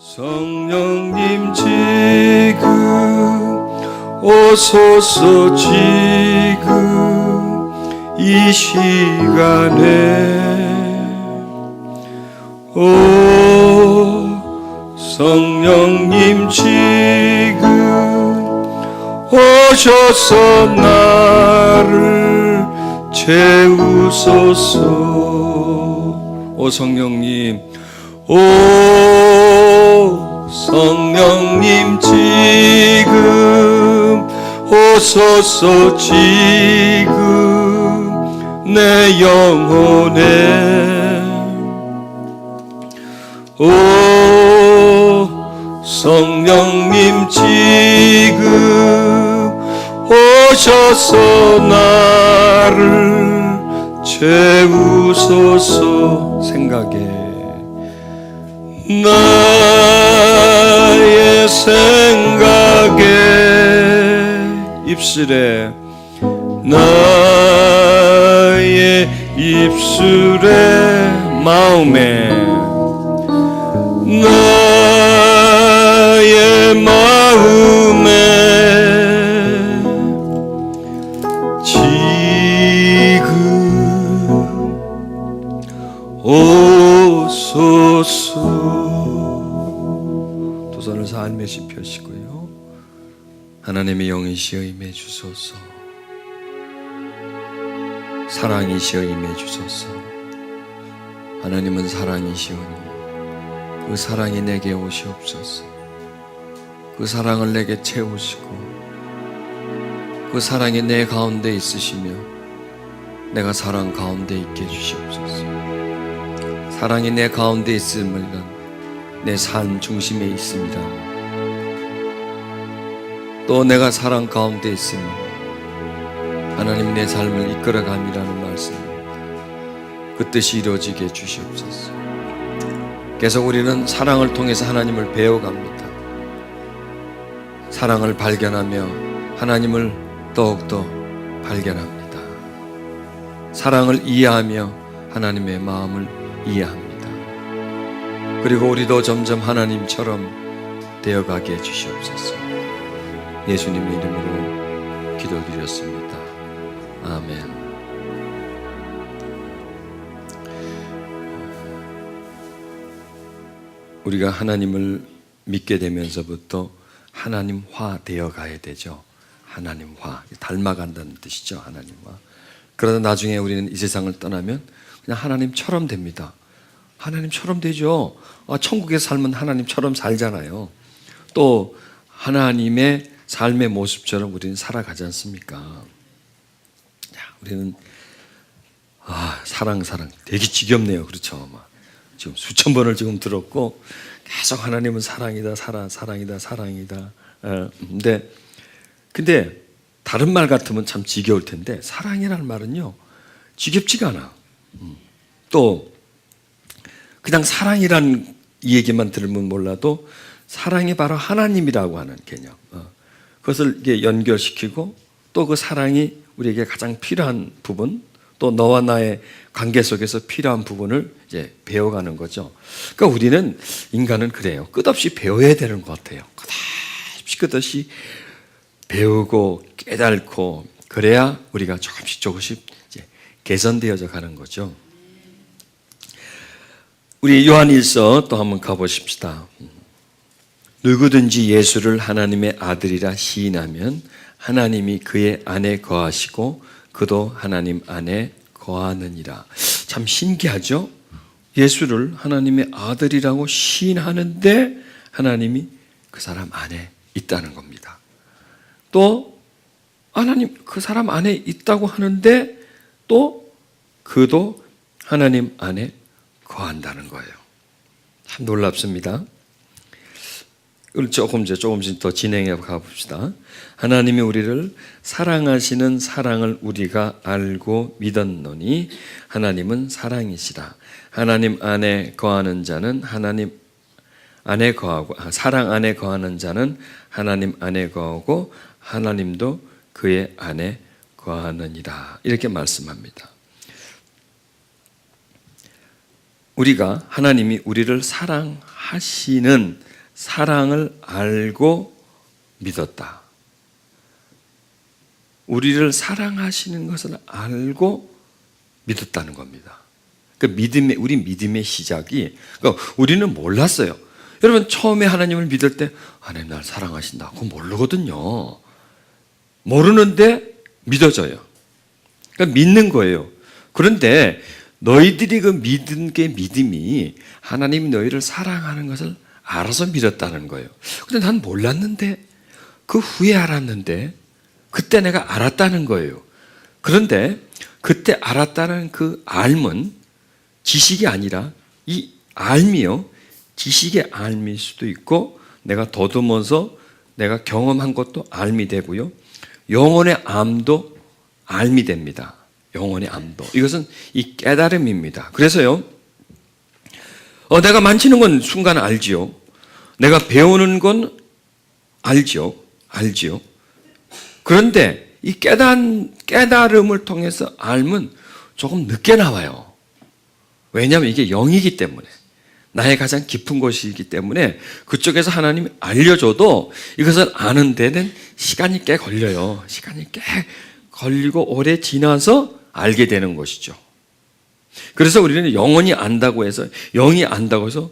성령님 지금 오소서 지금 이 시간에 오 성령님 지금 오셔서 나를 채우소서. 오 성령님, 오 성령님 지금 오소서 지금 내 영혼에 오 성령님 지금 오셔서 나를 채우소서. 생각에 나의 생각에 입술에 나의 입술에 마음에 나의 마음에 지금 오소서. 두 손을 살며시 펴시고요. 하나님의 영이시여 임해 주소서. 사랑이시여 임해 주소서. 하나님은 사랑이시오니 그 사랑이 내게 오시옵소서. 그 사랑을 내게 채우시고 그 사랑이 내 가운데 있으시며 내가 사랑 가운데 있게 해주시옵소서. 사랑이 내 가운데 있음을 내 삶 중심에 있습니다. 또 내가 사랑 가운데 있으면 하나님 내 삶을 이끌어감이라는 말씀입니다. 그 뜻이 이루어지게 해주시옵소서. 계속 우리는 사랑을 통해서 하나님을 배워갑니다. 사랑을 발견하며 하나님을 더욱더 발견합니다. 사랑을 이해하며 하나님의 마음을 이해합니다. 그리고 우리도 점점 하나님처럼 되어가게 해주시옵소서. 예수님의 이름으로 기도드렸습니다. 아멘. 우리가 하나님을 믿게 되면서부터 하나님화 되어가야 되죠. 하나님화, 닮아간다는 뜻이죠. 하나님화. 그러다 나중에 우리는 이 세상을 떠나면 그냥 하나님처럼 됩니다. 하나님처럼 되죠. 천국에 살면 하나님처럼 살잖아요. 또 하나님의 삶의 모습처럼 우리는 살아가지 않습니까? 우리는 사랑 되게 지겹네요. 그렇죠? 지금 수천 번을 지금 들었고 계속 하나님은 사랑이다, 사랑이다. 근데 다른 말 같으면 참 지겨울 텐데 사랑이라는 말은요 지겹지가 않아. 또 그냥 사랑이란 이 얘기만 들으면 몰라도 사랑이 바로 하나님이라고 하는 개념. 그것을 이게 연결시키고 또 그 사랑이 우리에게 가장 필요한 부분, 또 너와 나의 관계 속에서 필요한 부분을 이제 배워가는 거죠. 그러니까 우리는 인간은 그래요. 끝없이 배워야 되는 것 같아요. 끝없이 배우고 깨닫고 그래야 우리가 조금씩 이제 개선되어져 가는 거죠. 우리 요한일서 또 한번 가보십시다. 누구든지 예수를 하나님의 아들이라 시인하면 하나님이 그의 안에 거하시고 그도 하나님 안에 거하느니라. 참 신기하죠? 예수를 하나님의 아들이라고 시인하는데 하나님이 그 사람 안에 있다는 겁니다. 또 하나님 그 사람 안에 있다고 하는데 또 그도 하나님 안에 거한다는 거예요. 참 놀랍습니다. 조금씩 더 진행해 가봅시다. 하나님이 우리를 사랑하시는 사랑을 우리가 알고 믿었노니 하나님은 사랑이시라. 하나님 안에 거하는 자는 하나님 안에 거하고 사랑 안에 거하는 자는 하나님 안에 거하고 하나님도 그의 안에 거하느니라. 이렇게 말씀합니다. 우리가 하나님이 우리를 사랑하시는 사랑을 알고 믿었다. 우리를 사랑하시는 것을 알고 믿었다는 겁니다. 우리 믿음의 시작이, 우리는 몰랐어요. 여러분, 처음에 하나님을 믿을 때, 하나님 날 사랑하신다. 그거 모르거든요. 모르는데 믿어져요. 그러니까 믿는 거예요. 그런데 너희들이 그 믿은 게 믿음이 하나님이 너희를 사랑하는 것을 알아서 믿었다는 거예요. 근데 난 몰랐는데, 그 후에 알았는데, 그때 내가 알았다는 거예요. 그런데 그때 알았다는 그 알은 지식이 아니라 이 알미요, 지식의 알미일 수도 있고 내가 더듬어서 내가 경험한 것도 알미 되고요, 영혼의 암도 알미 됩니다. 영혼의 암도. 이것은 이 깨달음입니다. 그래서요, 내가 만지는 건 순간 알지요. 내가 배우는 건 알지요. 그런데 이 깨달음을 통해서 알면 조금 늦게 나와요. 왜냐하면 이게 영이기 때문에, 나의 가장 깊은 곳이기 때문에 그쪽에서 하나님이 알려줘도 이것을 아는 데는 시간이 꽤 걸려요. 시간이 꽤 걸리고 오래 지나서 알게 되는 것이죠. 그래서 우리는 영혼이 안다고 해서, 영이 안다고 해서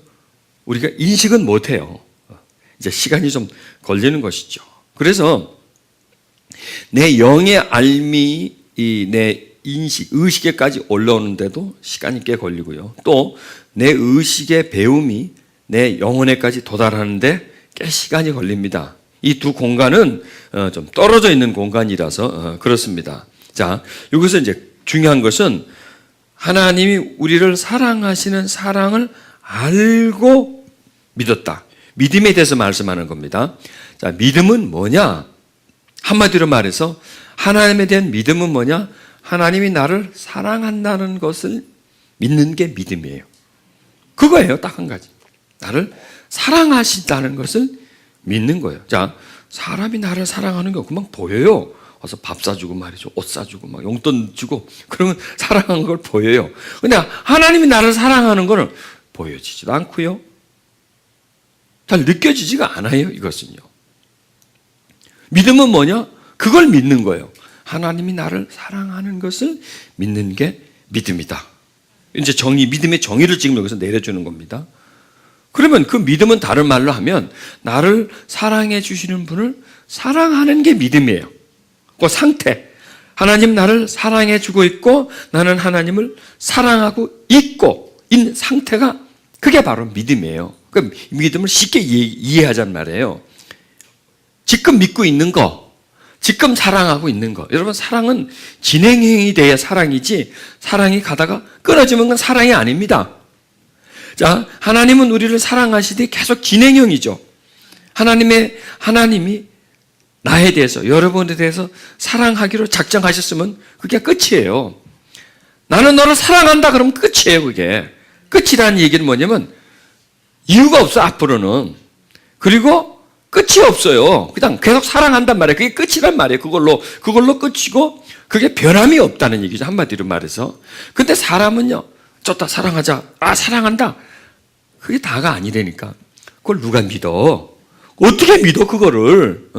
우리가 인식은 못해요. 이제 시간이 좀 걸리는 것이죠. 그래서 내 영의 알미, 내 인식, 의식에까지 올라오는데도 시간이 꽤 걸리고요. 또 내 의식의 배움이 내 영혼에까지 도달하는데 꽤 시간이 걸립니다. 이 두 공간은 좀 떨어져 있는 공간이라서 그렇습니다. 자, 여기서 이제 중요한 것은 하나님이 우리를 사랑하시는 사랑을 알고 믿었다. 믿음에 대해서 말씀하는 겁니다. 자, 믿음은 뭐냐? 한마디로 말해서 하나님에 대한 믿음은 뭐냐? 하나님이 나를 사랑한다는 것을 믿는 게 믿음이에요. 그거예요. 딱 한 가지. 나를 사랑하신다는 것을 믿는 거예요. 자, 사람이 나를 사랑하는 거 금방 보여요. 와서 밥 사주고 말이죠. 옷 사주고 막 용돈 주고 그러면 사랑하는 걸 보여요. 근데 하나님이 나를 사랑하는 거는 보여지지도 않고요. 잘 느껴지지가 않아요. 이것은요. 믿음은 뭐냐? 그걸 믿는 거예요. 하나님이 나를 사랑하는 것을 믿는 게 믿음이다. 이제 믿음의 정의를 지금 여기서 내려주는 겁니다. 그러면 그 믿음은 다른 말로 하면 나를 사랑해 주시는 분을 사랑하는 게 믿음이에요. 그 상태. 하나님 나를 사랑해 주고 있고 나는 하나님을 사랑하고 있는 상태가 그게 바로 믿음이에요. 그 믿음을 쉽게 이해하자는 말이에요. 지금 믿고 있는 거, 지금 사랑하고 있는 거. 여러분, 사랑은 진행형이 돼야 사랑이지, 사랑이 가다가 끊어지면 그건 사랑이 아닙니다. 자, 하나님은 우리를 사랑하시되 계속 진행형이죠. 하나님이 나에 대해서, 여러분에 대해서 사랑하기로 작정하셨으면 그게 끝이에요. 나는 너를 사랑한다 그러면 끝이에요, 그게. 끝이라는 얘기는 뭐냐면 이유가 없어, 앞으로는. 그리고 끝이 없어요. 그냥 계속 사랑한단 말이에요. 그게 끝이란 말이에요. 그걸로 끝이고, 그게 변함이 없다는 얘기죠. 한마디로 말해서. 근데 사람은요, 좋다, 사랑하자. 사랑한다. 그게 다가 아니라니까. 그걸 누가 믿어? 어떻게 믿어, 그거를?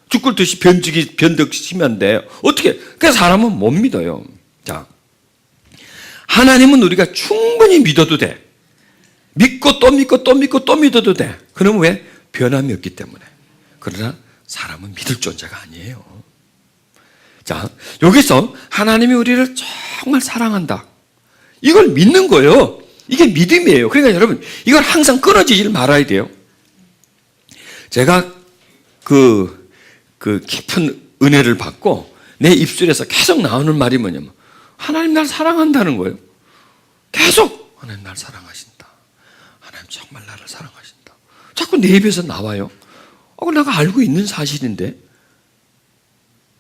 죽을 듯이 변덕시면 돼. 어떻게? 그래서 사람은 못 믿어요. 자, 하나님은 우리가 충분히 믿어도 돼. 믿고 또 믿고 또 믿고 또 믿어도 돼. 그럼 왜? 변함이 없기 때문에. 그러나 사람은 믿을 존재가 아니에요. 자, 여기서 하나님이 우리를 정말 사랑한다. 이걸 믿는 거예요. 이게 믿음이에요. 그러니까 여러분, 이걸 항상 끊어지질 말아야 돼요. 제가 그 깊은 은혜를 받고 내 입술에서 계속 나오는 말이 뭐냐면 하나님 날 사랑한다는 거예요. 계속 하나님 날 사랑하신다. 하나님 정말 나를 사랑하신다. 자꾸 내 입에서 나와요. 내가 알고 있는 사실인데.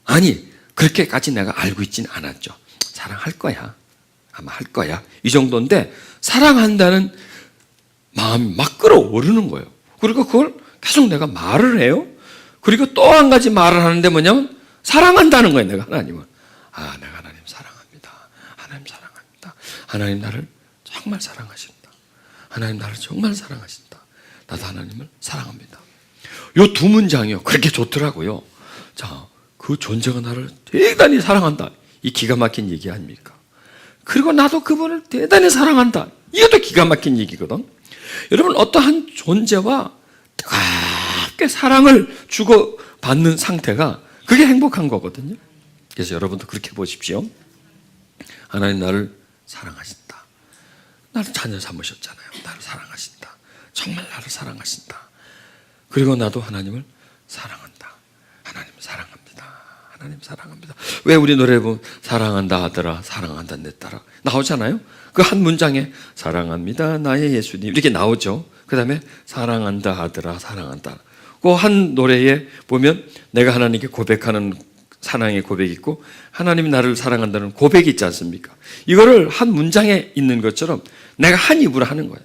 아니, 그렇게까지 내가 알고 있진 않았죠. 사랑할 거야. 아마 할 거야. 이 정도인데 사랑한다는 마음이 막 끌어오르는 거예요. 그리고 그걸 계속 내가 말을 해요. 그리고 또 한 가지 말을 하는데 뭐냐면 사랑한다는 거예요. 내가 하나님을. 내가 하나님 사랑합니다. 하나님 사랑합니다. 하나님 나를 정말 사랑하십니다. 하나님 나를 정말 사랑하신다. 나도 하나님을 사랑합니다. 요 두 문장이요. 그렇게 좋더라고요. 자, 그 존재가 나를 대단히 사랑한다. 이 기가 막힌 얘기 아닙니까? 그리고 나도 그분을 대단히 사랑한다. 이것도 기가 막힌 얘기거든. 여러분, 어떠한 존재와 뜨겁게 사랑을 주고받는 상태가 그게 행복한 거거든요. 그래서 여러분도 그렇게 보십시오. 하나님 나를 사랑하신다. 나를 자녀 삼으셨잖아요. 나를 사랑하신다. 정말 나를 사랑하신다. 그리고 나도 하나님을 사랑한다. 하나님 사랑합니다. 하나님 사랑합니다. 왜 우리 노래 보면 사랑한다 하더라, 사랑한다 내 딸아 나오잖아요. 그 한 문장에 사랑합니다 나의 예수님 이렇게 나오죠. 그 다음에 사랑한다 하더라, 사랑한다. 그 한 노래에 보면 내가 하나님께 고백하는 사랑의 고백이 있고 하나님이 나를 사랑한다는 고백이 있지 않습니까? 이거를 한 문장에 있는 것처럼 내가 한 입으로 하는 거예요.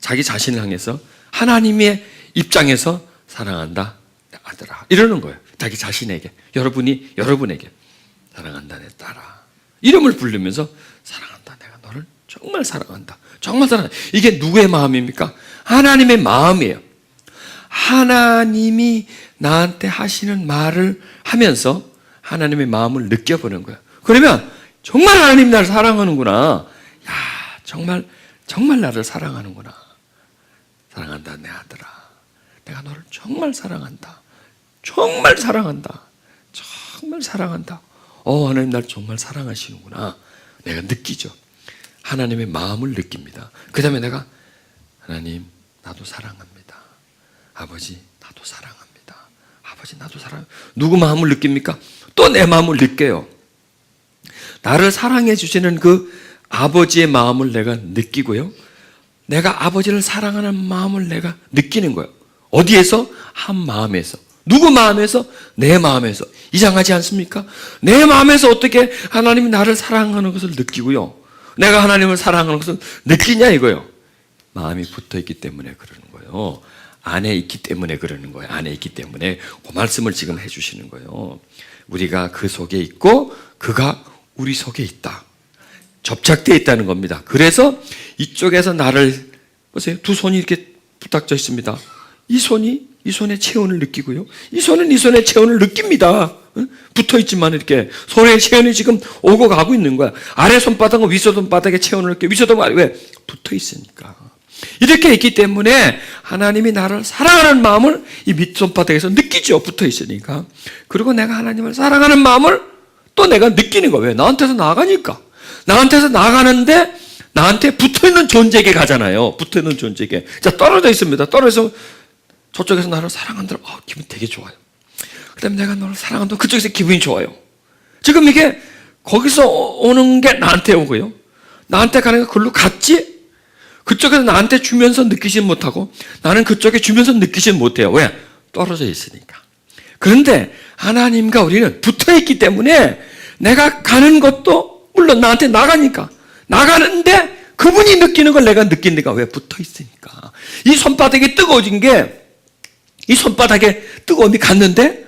자기 자신을 향해서 하나님의 입장에서 사랑한다 하더라 이러는 거예요. 자기 자신에게, 여러분에게 사랑한다 내 딸아 이름을 부르면서 사랑한다, 내가 너를 정말 사랑한다, 정말 사랑한다. 이게 누구의 마음입니까? 하나님의 마음이에요. 하나님이 나한테 하시는 말을 하면서 하나님의 마음을 느껴보는 거예요. 그러면 정말 하나님이 나를 사랑하는구나. 야, 정말 나를 사랑하는구나. 사랑한다 내 아들아, 내가 너를 정말 사랑한다. 정말 사랑한다. 정말 사랑한다. 하나님 날 정말 사랑하시는구나. 내가 느끼죠. 하나님의 마음을 느낍니다. 그 다음에 내가 하나님 나도 사랑합니다. 아버지 나도 사랑합니다. 아버지 나도 사랑합니다. 누구 마음을 느낍니까? 또 내 마음을 느껴요. 나를 사랑해 주시는 그 아버지의 마음을 내가 느끼고요. 내가 아버지를 사랑하는 마음을 내가 느끼는 거예요. 어디에서? 한 마음에서. 누구 마음에서? 내 마음에서. 이상하지 않습니까? 내 마음에서 어떻게 하나님이 나를 사랑하는 것을 느끼고요. 내가 하나님을 사랑하는 것을 느끼냐 이거요. 마음이 붙어 있기 때문에 그러는 거예요. 안에 있기 때문에 그러는 거예요. 안에 있기 때문에 그 말씀을 지금 해주시는 거예요. 우리가 그 속에 있고 그가 우리 속에 있다. 접착되어 있다는 겁니다. 그래서 이쪽에서 나를 보세요. 두 손이 이렇게 부탁져 있습니다. 이 손의 체온을 느끼고요. 이 손은 이 손의 체온을 느낍니다. 붙어 있지만 이렇게 손의 체온이 지금 오고 가고 있는 거야. 아래 손바닥은 위 손바닥의 체온을 느껴. 위 손바닥 왜? 붙어 있으니까. 이렇게 있기 때문에 하나님이 나를 사랑하는 마음을 이 밑손바닥에서 느끼죠. 붙어 있으니까. 그리고 내가 하나님을 사랑하는 마음을 또 내가 느끼는 거예요. 왜? 나한테서 나가니까. 나한테서 나가는데 나한테 붙어 있는 존재에게 가잖아요. 붙어 있는 존재에게. 자, 떨어져 있습니다. 떨어져서 저쪽에서 나를 사랑한다. 기분 되게 좋아요. 그 다음에 내가 너를 사랑한다. 그쪽에서 기분이 좋아요. 지금 이게 거기서 오는 게 나한테 오고요. 나한테 가는 게 그걸로 갔지? 그쪽에서 나한테 주면서 느끼지 못하고 나는 그쪽에 주면서 느끼지 못해요. 왜? 떨어져 있으니까. 그런데 하나님과 우리는 붙어 있기 때문에 내가 가는 것도 물론 나한테 나가니까 나가는데 그분이 느끼는 걸 내가 느낀다니까. 왜? 붙어 있으니까. 이 손바닥이 뜨거워진 게 이 손바닥에 뜨거움이 갔는데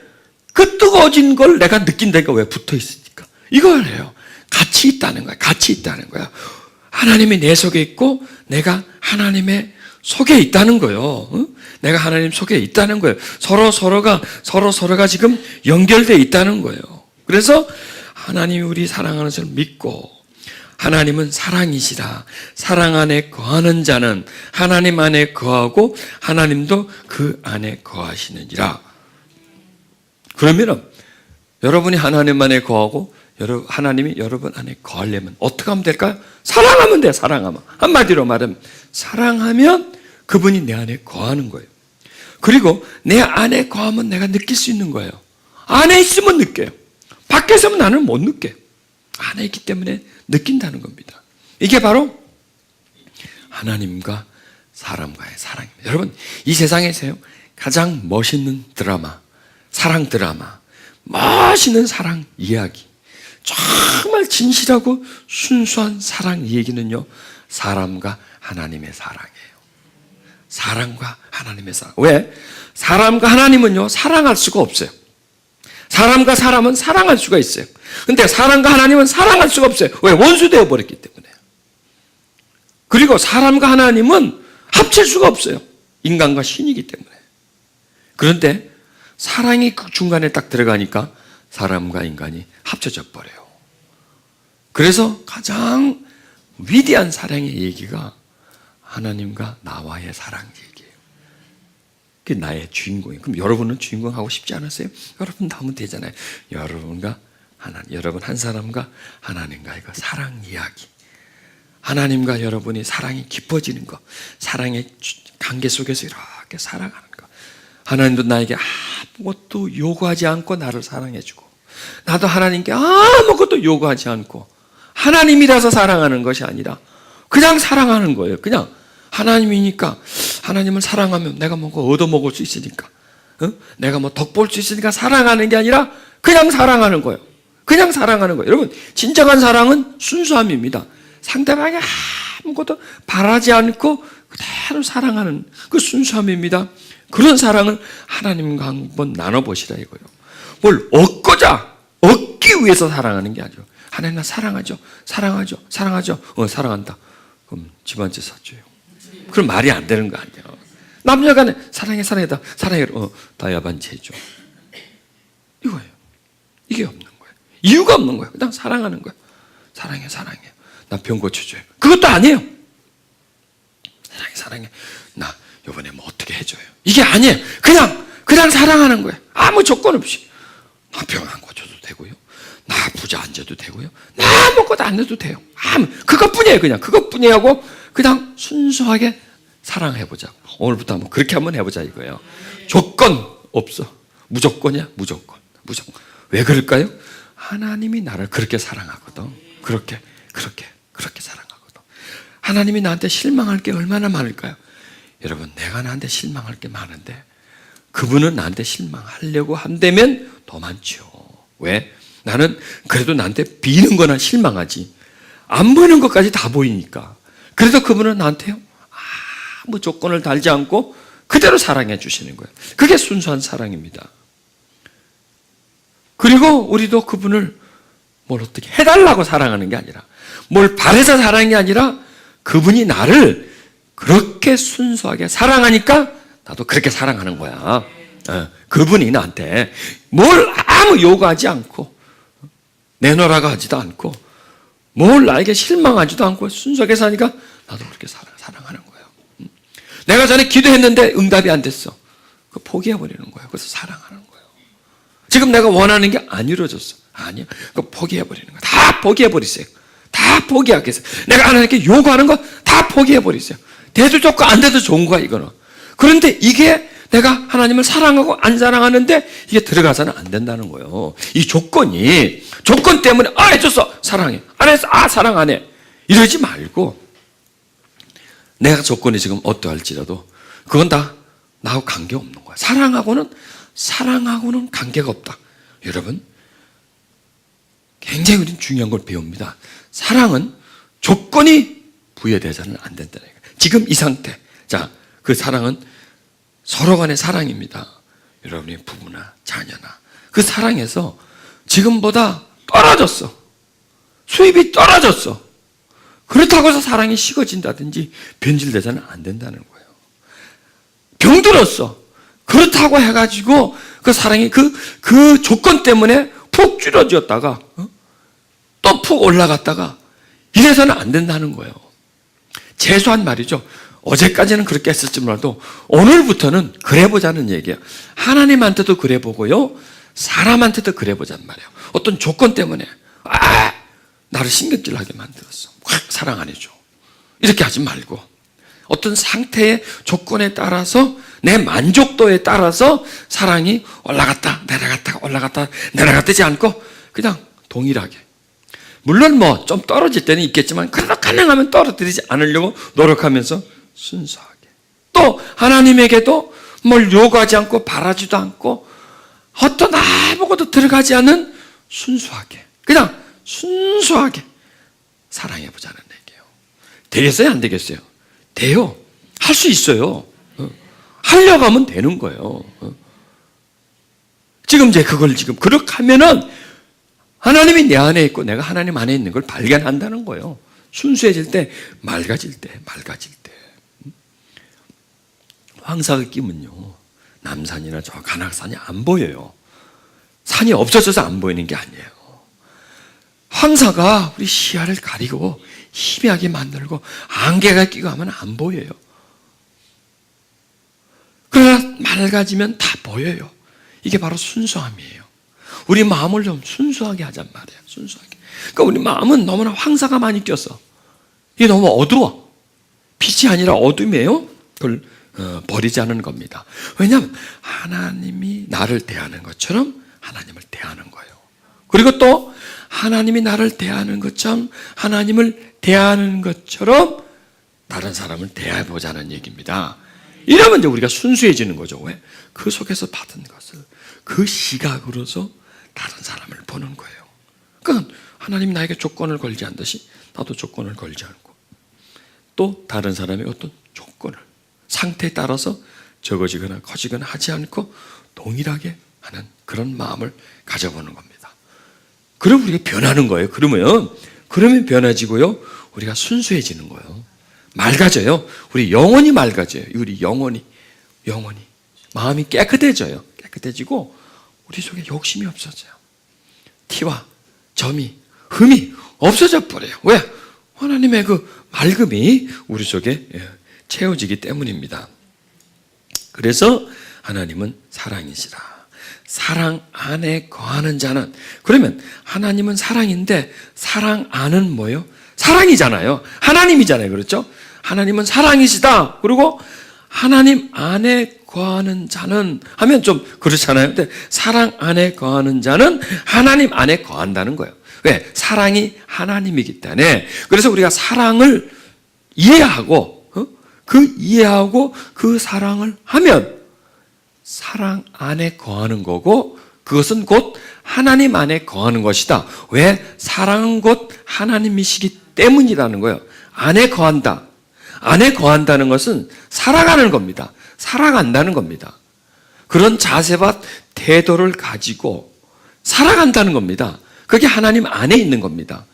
그 뜨거워진 걸 내가 느낀다니까. 왜? 붙어 있으니까. 이걸 해요. 같이 있다는 거야. 같이 있다는 거야. 하나님이 내 속에 있고 내가 하나님의 속에 있다는 거예요. 내가 하나님 속에 있다는 거예요. 서로가 지금 연결되어 있다는 거예요. 그래서 하나님이 우리 사랑하는 것을 믿고 하나님은 사랑이시라. 사랑 안에 거하는 자는 하나님 안에 거하고 하나님도 그 안에 거하시느니라. 그러면 여러분이 하나님 안에 거하고 하나님이 여러분 안에 거하려면 어떻게 하면 될까요? 사랑하면 돼요. 사랑하면. 한마디로 말하면 사랑하면 그분이 내 안에 거하는 거예요. 그리고 내 안에 거하면 내가 느낄 수 있는 거예요. 안에 있으면 느껴요. 밖에서 는 나는 못 느껴요. 안에 있기 때문에 느낀다는 겁니다. 이게 바로 하나님과 사람과의 사랑입니다. 여러분, 이 세상에서요 가장 멋있는 드라마, 사랑 드라마, 멋있는 사랑 이야기, 정말 진실하고 순수한 사랑 얘기는요 사람과 하나님의 사랑이에요. 사람과 하나님의 사랑. 왜? 사람과 하나님은요 사랑할 수가 없어요. 사람과 사람은 사랑할 수가 있어요. 근데 사람과 하나님은 사랑할 수가 없어요. 왜? 원수 되어 버렸기 때문에. 그리고 사람과 하나님은 합칠 수가 없어요. 인간과 신이기 때문에. 그런데 사랑이 그 중간에 딱 들어가니까 사람과 인간이 합쳐져 버려요. 그래서 가장 위대한 사랑의 얘기가 하나님과 나와의 사랑 얘기예요. 그게 나의 주인공이에요. 그럼 여러분은 주인공 하고 싶지 않으세요? 여러분 하면 되잖아요. 여러분과 하나님, 여러분 한 사람과 하나님과의 그 사랑 이야기. 하나님과 여러분이 사랑이 깊어지는 것, 사랑의 관계 속에서 이렇게 살아가는 것. 하나님도 나에게 아무것도 요구하지 않고 나를 사랑해주고, 나도 하나님께 아무것도 요구하지 않고, 하나님이라서 사랑하는 것이 아니라 그냥 사랑하는 거예요. 그냥 하나님이니까, 하나님을 사랑하면 내가 뭔가 얻어먹을 수 있으니까, 내가 뭐 덕 볼 수 있으니까 사랑하는 게 아니라 그냥 사랑하는 거예요. 그냥 사랑하는 거예요. 여러분, 진정한 사랑은 순수함입니다. 상대방이 아무것도 바라지 않고 그대로 사랑하는 그 순수함입니다. 그런 사랑을 하나님과 한번 나눠보시라 이거예요. 뭘 얻기 위해서 사랑하는 게 아니죠. 하나님 나 사랑하죠. 사랑하죠. 사랑하죠. 사랑한다. 그럼 집 한 채 사줘요. 그럼 말이 안 되는 거 아니에요. 남녀간에 사랑해, 사랑해다. 사랑해. 다이아 반지 해줘. 이거예요. 이게 없는 거예요. 이유가 없는 거예요. 그냥 사랑하는 거예요. 사랑해, 사랑해. 나 병 고쳐줘요. 그것도 아니에요. 사랑해, 사랑해. 나 이번에 뭐 어떻게 해줘요. 이게 아니에요. 그냥 사랑하는 거예요. 아무 조건 없이. 나 병 안 고쳐도 되고요. 나 부자 안 져도 되고요. 나 아무것도 안 해도 돼요. 그것뿐이에요. 그냥 그것뿐이에요 하고 그냥 순수하게 사랑해보자고. 오늘부터 한번 그렇게 한번 해보자 이거예요. 조건 없어. 무조건이야. 무조건. 왜 그럴까요? 하나님이 나를 그렇게 사랑하거든. 그렇게 사랑하거든. 하나님이 나한테 실망할 게 얼마나 많을까요? 여러분, 내가 나한테 실망할 게 많은데 그분은 나한테 실망하려고 한다면 더 많죠. 왜? 나는 그래도 나한테 비는 거나 실망하지. 안 보이는 것까지 다 보이니까. 그래서 그분은 나한테요, 아무 조건을 달지 않고 그대로 사랑해 주시는 거예요. 그게 순수한 사랑입니다. 그리고 우리도 그분을 뭘 어떻게 해달라고 사랑하는 게 아니라, 뭘 바래서 사랑하는 게 아니라 그분이 나를 그렇게 순수하게 사랑하니까 나도 그렇게 사랑하는 거야. 그분이 나한테 뭘 아무 요구하지 않고 내놓으라고 하지도 않고 뭘 나에게 실망하지도 않고 순수하게 사니까 나도 그렇게 사랑하는 거예요. 내가 전에 기도했는데 응답이 안 됐어. 그거 포기해버리는 거예요. 그래서 사랑하는 거예요. 지금 내가 원하는 게 안 이루어졌어. 아니야. 그거 포기해버리는 거예요. 다 포기해버리세요. 다 포기하겠어요. 내가 하나님께 요구하는 거 다 포기해버리세요. 돼도 좋고 안 돼도 좋은 거야 이거는. 그런데 이게 내가 하나님을 사랑하고 안 사랑하는데 이게 들어가서는 안 된다는 거예요. 이 조건 때문에 해줬어 사랑해, 안 했어 사랑 안 해, 이러지 말고 내가 조건이 지금 어떠할지라도 그건 다 나하고 관계없는 거야. 사랑하고는 관계가 없다. 여러분, 굉장히 우리는 중요한 걸 배웁니다. 사랑은 조건이 부여되서는 안 된다는 거예요. 지금 이 상태, 자, 그 사랑은 서로 간의 사랑입니다. 여러분의 부부나 자녀나 그 사랑에서 지금보다 떨어졌어. 수입이 떨어졌어. 그렇다고 해서 사랑이 식어진다든지 변질되서는 안 된다는 거예요. 병들었어. 그렇다고 해가지고 그 사랑이 그 조건 때문에 푹 줄어졌다가 또 푹 올라갔다가 이래서는 안 된다는 거예요. 최소한 말이죠. 어제까지는 그렇게 했을지 몰라도 오늘부터는 그래보자는 얘기예요. 하나님한테도 그래보고요, 사람한테도 그래보자는 말이에요. 어떤 조건 때문에 나를 신경질나게 만들었어. 확 사랑 안 해줘. 이렇게 하지 말고 어떤 상태의 조건에 따라서 내 만족도에 따라서 사랑이 올라갔다 내려갔다지 않고 그냥 동일하게. 물론 뭐 좀 떨어질 때는 있겠지만 그래도 가능하면 떨어뜨리지 않으려고 노력하면서 순수하게. 또 하나님에게도 뭘 요구하지 않고 바라지도 않고 어떤 아무것도 들어가지 않는 순수하게, 그냥 순수하게 사랑해보자는 얘기예요. 되겠어요? 안 되겠어요? 돼요. 할 수 있어요. 하려고 하면 되는 거예요. 지금 이제 그걸 지금 그렇게 하면은 하나님이 내 안에 있고 내가 하나님 안에 있는 걸 발견한다는 거예요. 순수해질 때, 맑아질 때. 황사가 끼면요, 남산이나 저 관악산이 안 보여요. 산이 없어져서 안 보이는 게 아니에요. 황사가 우리 시야를 가리고 희미하게 만들고 안개가 끼고 하면 안 보여요. 그러나 맑아지면 다 보여요. 이게 바로 순수함이에요. 우리 마음을 좀 순수하게 하잔 말이에요. 순수하게. 그러니까 우리 마음은 너무나 황사가 많이 껴서 이게 너무 어두워. 빛이 아니라 어둠이에요. 그걸 버리자는 겁니다. 왜냐하면 하나님이 나를 대하는 것처럼 하나님을 대하는 거예요. 그리고 또 하나님이 나를 대하는 것처럼 하나님을 대하는 것처럼 다른 사람을 대해보자는 얘기입니다. 이러면 이제 우리가 순수해지는 거죠. 왜? 그 속에서 받은 것을 그 시각으로서 다른 사람을 보는 거예요. 그러니까 하나님이 나에게 조건을 걸지 않듯이 나도 조건을 걸지 않고 또 다른 사람의 어떤 조건을 상태에 따라서 적어지거나 커지거나 하지 않고 동일하게 하는 그런 마음을 가져보는 겁니다. 그럼 우리가 변하는 거예요. 그러면 변해지고요. 우리가 순수해지는 거예요. 맑아져요. 우리 영혼이 맑아져요. 우리 영혼이 마음이 깨끗해져요. 깨끗해지고 우리 속에 욕심이 없어져요. 티와 점이 흠이 없어져 버려요. 왜? 하나님의 그 맑음이 우리 속에 채워지기 때문입니다. 그래서 하나님은 사랑이시라. 사랑 안에 거하는 자는, 그러면 하나님은 사랑인데 사랑 안은 뭐예요? 사랑이잖아요. 하나님이잖아요. 그렇죠? 하나님은 사랑이시다. 그리고 하나님 안에 거하는 자는 하면 좀 그렇잖아요. 근데 사랑 안에 거하는 자는 하나님 안에 거한다는 거예요. 왜? 사랑이 하나님이기 때문에. 그래서 우리가 사랑을 이해하고 그 사랑을 하면 사랑 안에 거하는 거고, 그것은 곧 하나님 안에 거하는 것이다. 왜? 사랑은 곧 하나님이시기 때문이라는 거예요. 안에 거한다. 안에 거한다는 것은 살아가는 겁니다. 살아간다는 겁니다. 그런 자세와 태도를 가지고 살아간다는 겁니다. 그게 하나님 안에 있는 겁니다.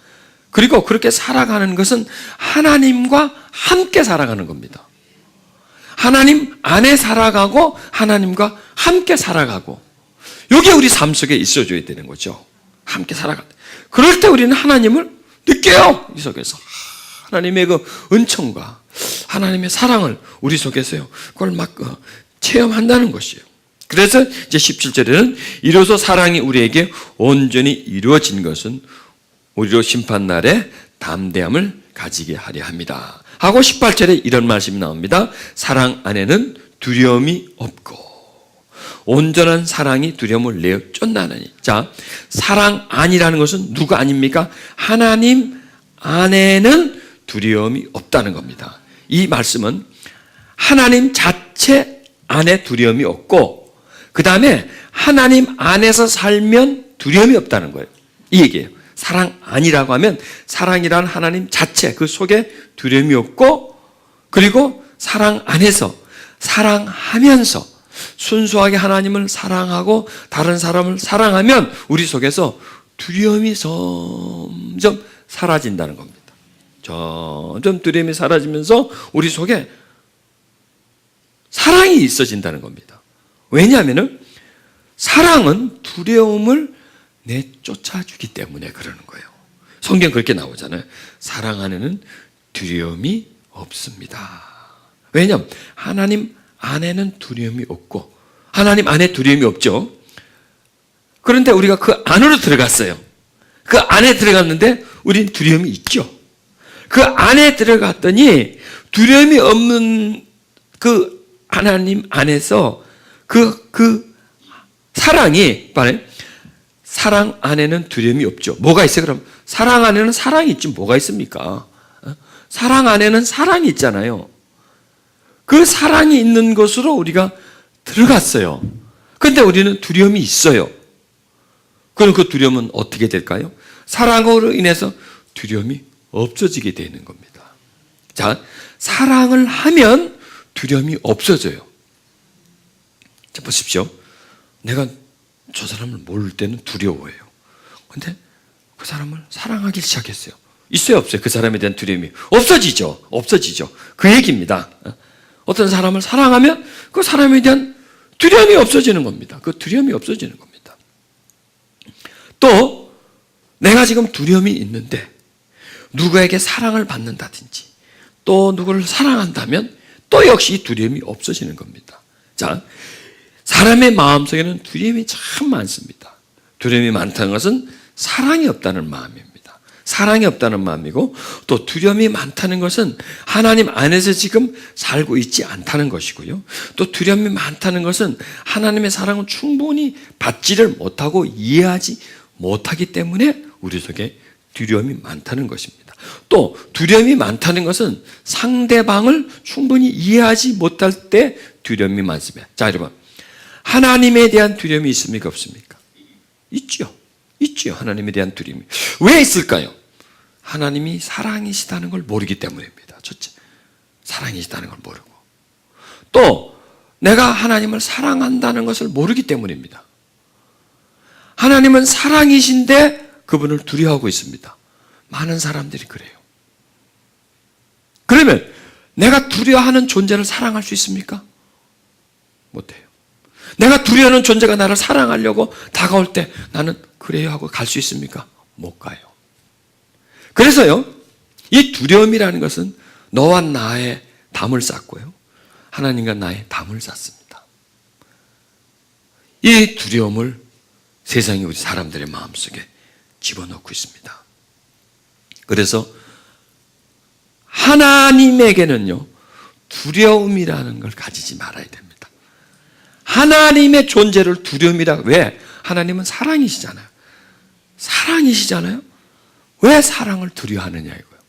그리고 그렇게 살아가는 것은 하나님과 함께 살아가는 겁니다. 하나님 안에 살아가고 하나님과 함께 살아가고, 이게 우리 삶 속에 있어줘야 되는 거죠. 함께 살아가. 그럴 때 우리는 하나님을 느껴요. 이 속에서 하나님의 그 은총과 하나님의 사랑을 우리 속에서요, 그걸 막 체험한다는 것이에요. 그래서 이제 17절에는 이로써 사랑이 우리에게 온전히 이루어진 것은 우리로 심판날에 담대함을 가지게 하려 합니다 하고 18절에 이런 말씀이 나옵니다. 사랑 안에는 두려움이 없고 온전한 사랑이 두려움을 내어 쫓나느니. 자, 사랑 안이라는 것은 누가 아닙니까? 하나님 안에는 두려움이 없다는 겁니다. 이 말씀은 하나님 자체 안에 두려움이 없고, 그 다음에 하나님 안에서 살면 두려움이 없다는 거예요. 이 얘기예요. 사랑 안이라고 하면 사랑이란 하나님 자체, 그 속에 두려움이 없고, 그리고 사랑 안에서 사랑하면서 순수하게 하나님을 사랑하고 다른 사람을 사랑하면 우리 속에서 두려움이 점점 사라진다는 겁니다. 점점 두려움이 사라지면서 우리 속에 사랑이 있어진다는 겁니다. 왜냐하면 사랑은 두려움을 내쫓아주기 때문에 그러는 거예요. 성경 그렇게 나오잖아요. 사랑 안에는 두려움이 없습니다. 왜냐하면 하나님 안에는 두려움이 없고, 하나님 안에 두려움이 없죠. 그런데 우리가 그 안으로 들어갔어요. 그 안에 들어갔는데 우린 두려움이 있죠. 그 안에 들어갔더니 두려움이 없는 그 하나님 안에서 그 사랑이, 사랑 안에는 두려움이 없죠. 뭐가 있어요? 그럼 사랑 안에는 사랑이 있지 뭐가 있습니까? 사랑 안에는 사랑이 있잖아요. 그 사랑이 있는 곳으로 우리가 들어갔어요. 그런데 우리는 두려움이 있어요. 그럼 그 두려움은 어떻게 될까요? 사랑으로 인해서 두려움이 없어지게 되는 겁니다. 자, 사랑을 하면 두려움이 없어져요. 자, 보십시오. 내가 저 사람을 모를 때는 두려워해요. 근데 그 사람을 사랑하기 시작했어요. 있어요, 없어요? 그 사람에 대한 두려움이 없어지죠. 그 얘기입니다. 어떤 사람을 사랑하면 그 사람에 대한 두려움이 없어지는 겁니다. 그 두려움이 없어지는 겁니다. 또 내가 지금 두려움이 있는데 누구에게 사랑을 받는다든지 또 누구를 사랑한다면 또 역시 두려움이 없어지는 겁니다. 자, 사람의 마음속에는 두려움이 참 많습니다. 두려움이 많다는 것은 사랑이 없다는 마음입니다. 사랑이 없다는 마음이고 또 두려움이 많다는 것은 하나님 안에서 지금 살고 있지 않다는 것이고요. 또 두려움이 많다는 것은 하나님의 사랑을 충분히 받지를 못하고 이해하지 못하기 때문에 우리 속에 두려움이 많다는 것입니다. 또 두려움이 많다는 것은 상대방을 충분히 이해하지 못할 때 두려움이 많습니다. 자, 여러분, 하나님에 대한 두려움이 있습니까? 없습니까? 있죠. 있죠. 하나님에 대한 두려움이. 왜 있을까요? 하나님이 사랑이시다는 걸 모르기 때문입니다. 첫째, 사랑이시다는 걸 모르고. 또 내가 하나님을 사랑한다는 것을 모르기 때문입니다. 하나님은 사랑이신데 그분을 두려워하고 있습니다. 많은 사람들이 그래요. 그러면 내가 두려워하는 존재를 사랑할 수 있습니까? 못해요. 내가 두려워하는 존재가 나를 사랑하려고 다가올 때 나는 그래요 하고 갈 수 있습니까? 못 가요. 그래서요, 이 두려움이라는 것은 너와 나의 담을 쌓고요, 하나님과 나의 담을 쌓습니다. 이 두려움을 세상이 우리 사람들의 마음속에 집어넣고 있습니다. 그래서 하나님에게는요, 두려움이라는 걸 가지지 말아야 됩니다. 하나님의 존재를 두려움이라. 왜? 하나님은 사랑이시잖아요. 사랑이시잖아요. 왜 사랑을 두려워하느냐 이거예요.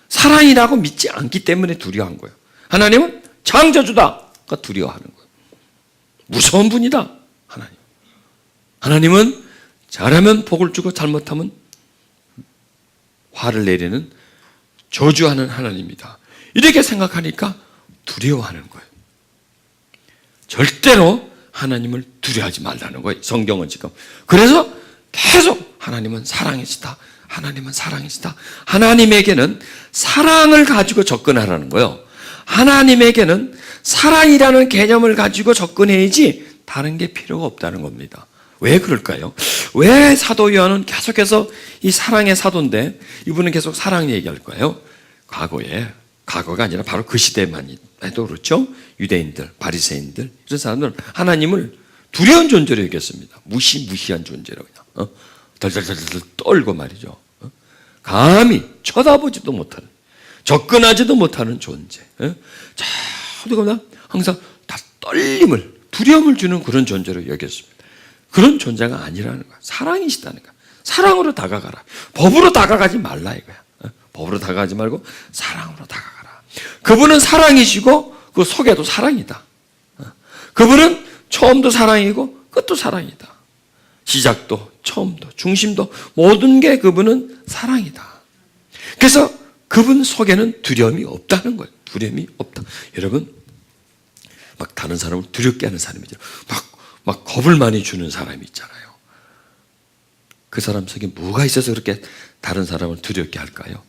사랑이라고 믿지 않기 때문에 두려워한 거예요. 하나님은 창조주다가 두려워하는 거예요. 무서운 분이다, 하나님. 하나님은 잘하면 복을 주고 잘못하면 화를 내리는 저주하는 하나님이다. 이렇게 생각하니까 두려워하는 거예요. 절대로 하나님을 두려워하지 말라는 거예요, 성경은 지금. 그래서 계속 하나님은 사랑이시다, 하나님은 사랑이시다. 하나님에게는 사랑을 가지고 접근하라는 거예요. 하나님에게는 사랑이라는 개념을 가지고 접근해야지 다른 게 필요가 없다는 겁니다. 왜 그럴까요? 왜 사도 요한은 계속해서 이 사랑의 사도인데 이분은 계속 사랑 얘기할 거예요? 과거가 아니라 바로 그 시대만 해도 그렇죠. 유대인들, 바리새인들 이런 사람들은 하나님을 두려운 존재로 여겼습니다. 무시한 존재로 그냥 덜덜덜덜 떨고 말이죠. 감히 쳐다보지도 못하는, 접근하지도 못하는 존재. 자, 어디가나 항상 다 떨림을, 두려움을 주는 그런 존재로 여겼습니다. 그런 존재가 아니라는 거야. 사랑이시다는 거야. 사랑으로 다가가라. 법으로 다가가지 말라 이거야. 법으로 다가가지 말고 사랑으로 다가가라. 그분은 사랑이시고 그 속에도 사랑이다. 그분은 처음도 사랑이고 끝도 사랑이다. 시작도 처음도 중심도 모든 게 그분은 사랑이다. 그래서 그분 속에는 두려움이 없다는 거예요. 두려움이 없다. 여러분, 막 다른 사람을 두렵게 하는 사람이 있잖아요. 막 겁을 많이 주는 사람이 있잖아요. 그 사람 속에 뭐가 있어서 그렇게 다른 사람을 두렵게 할까요?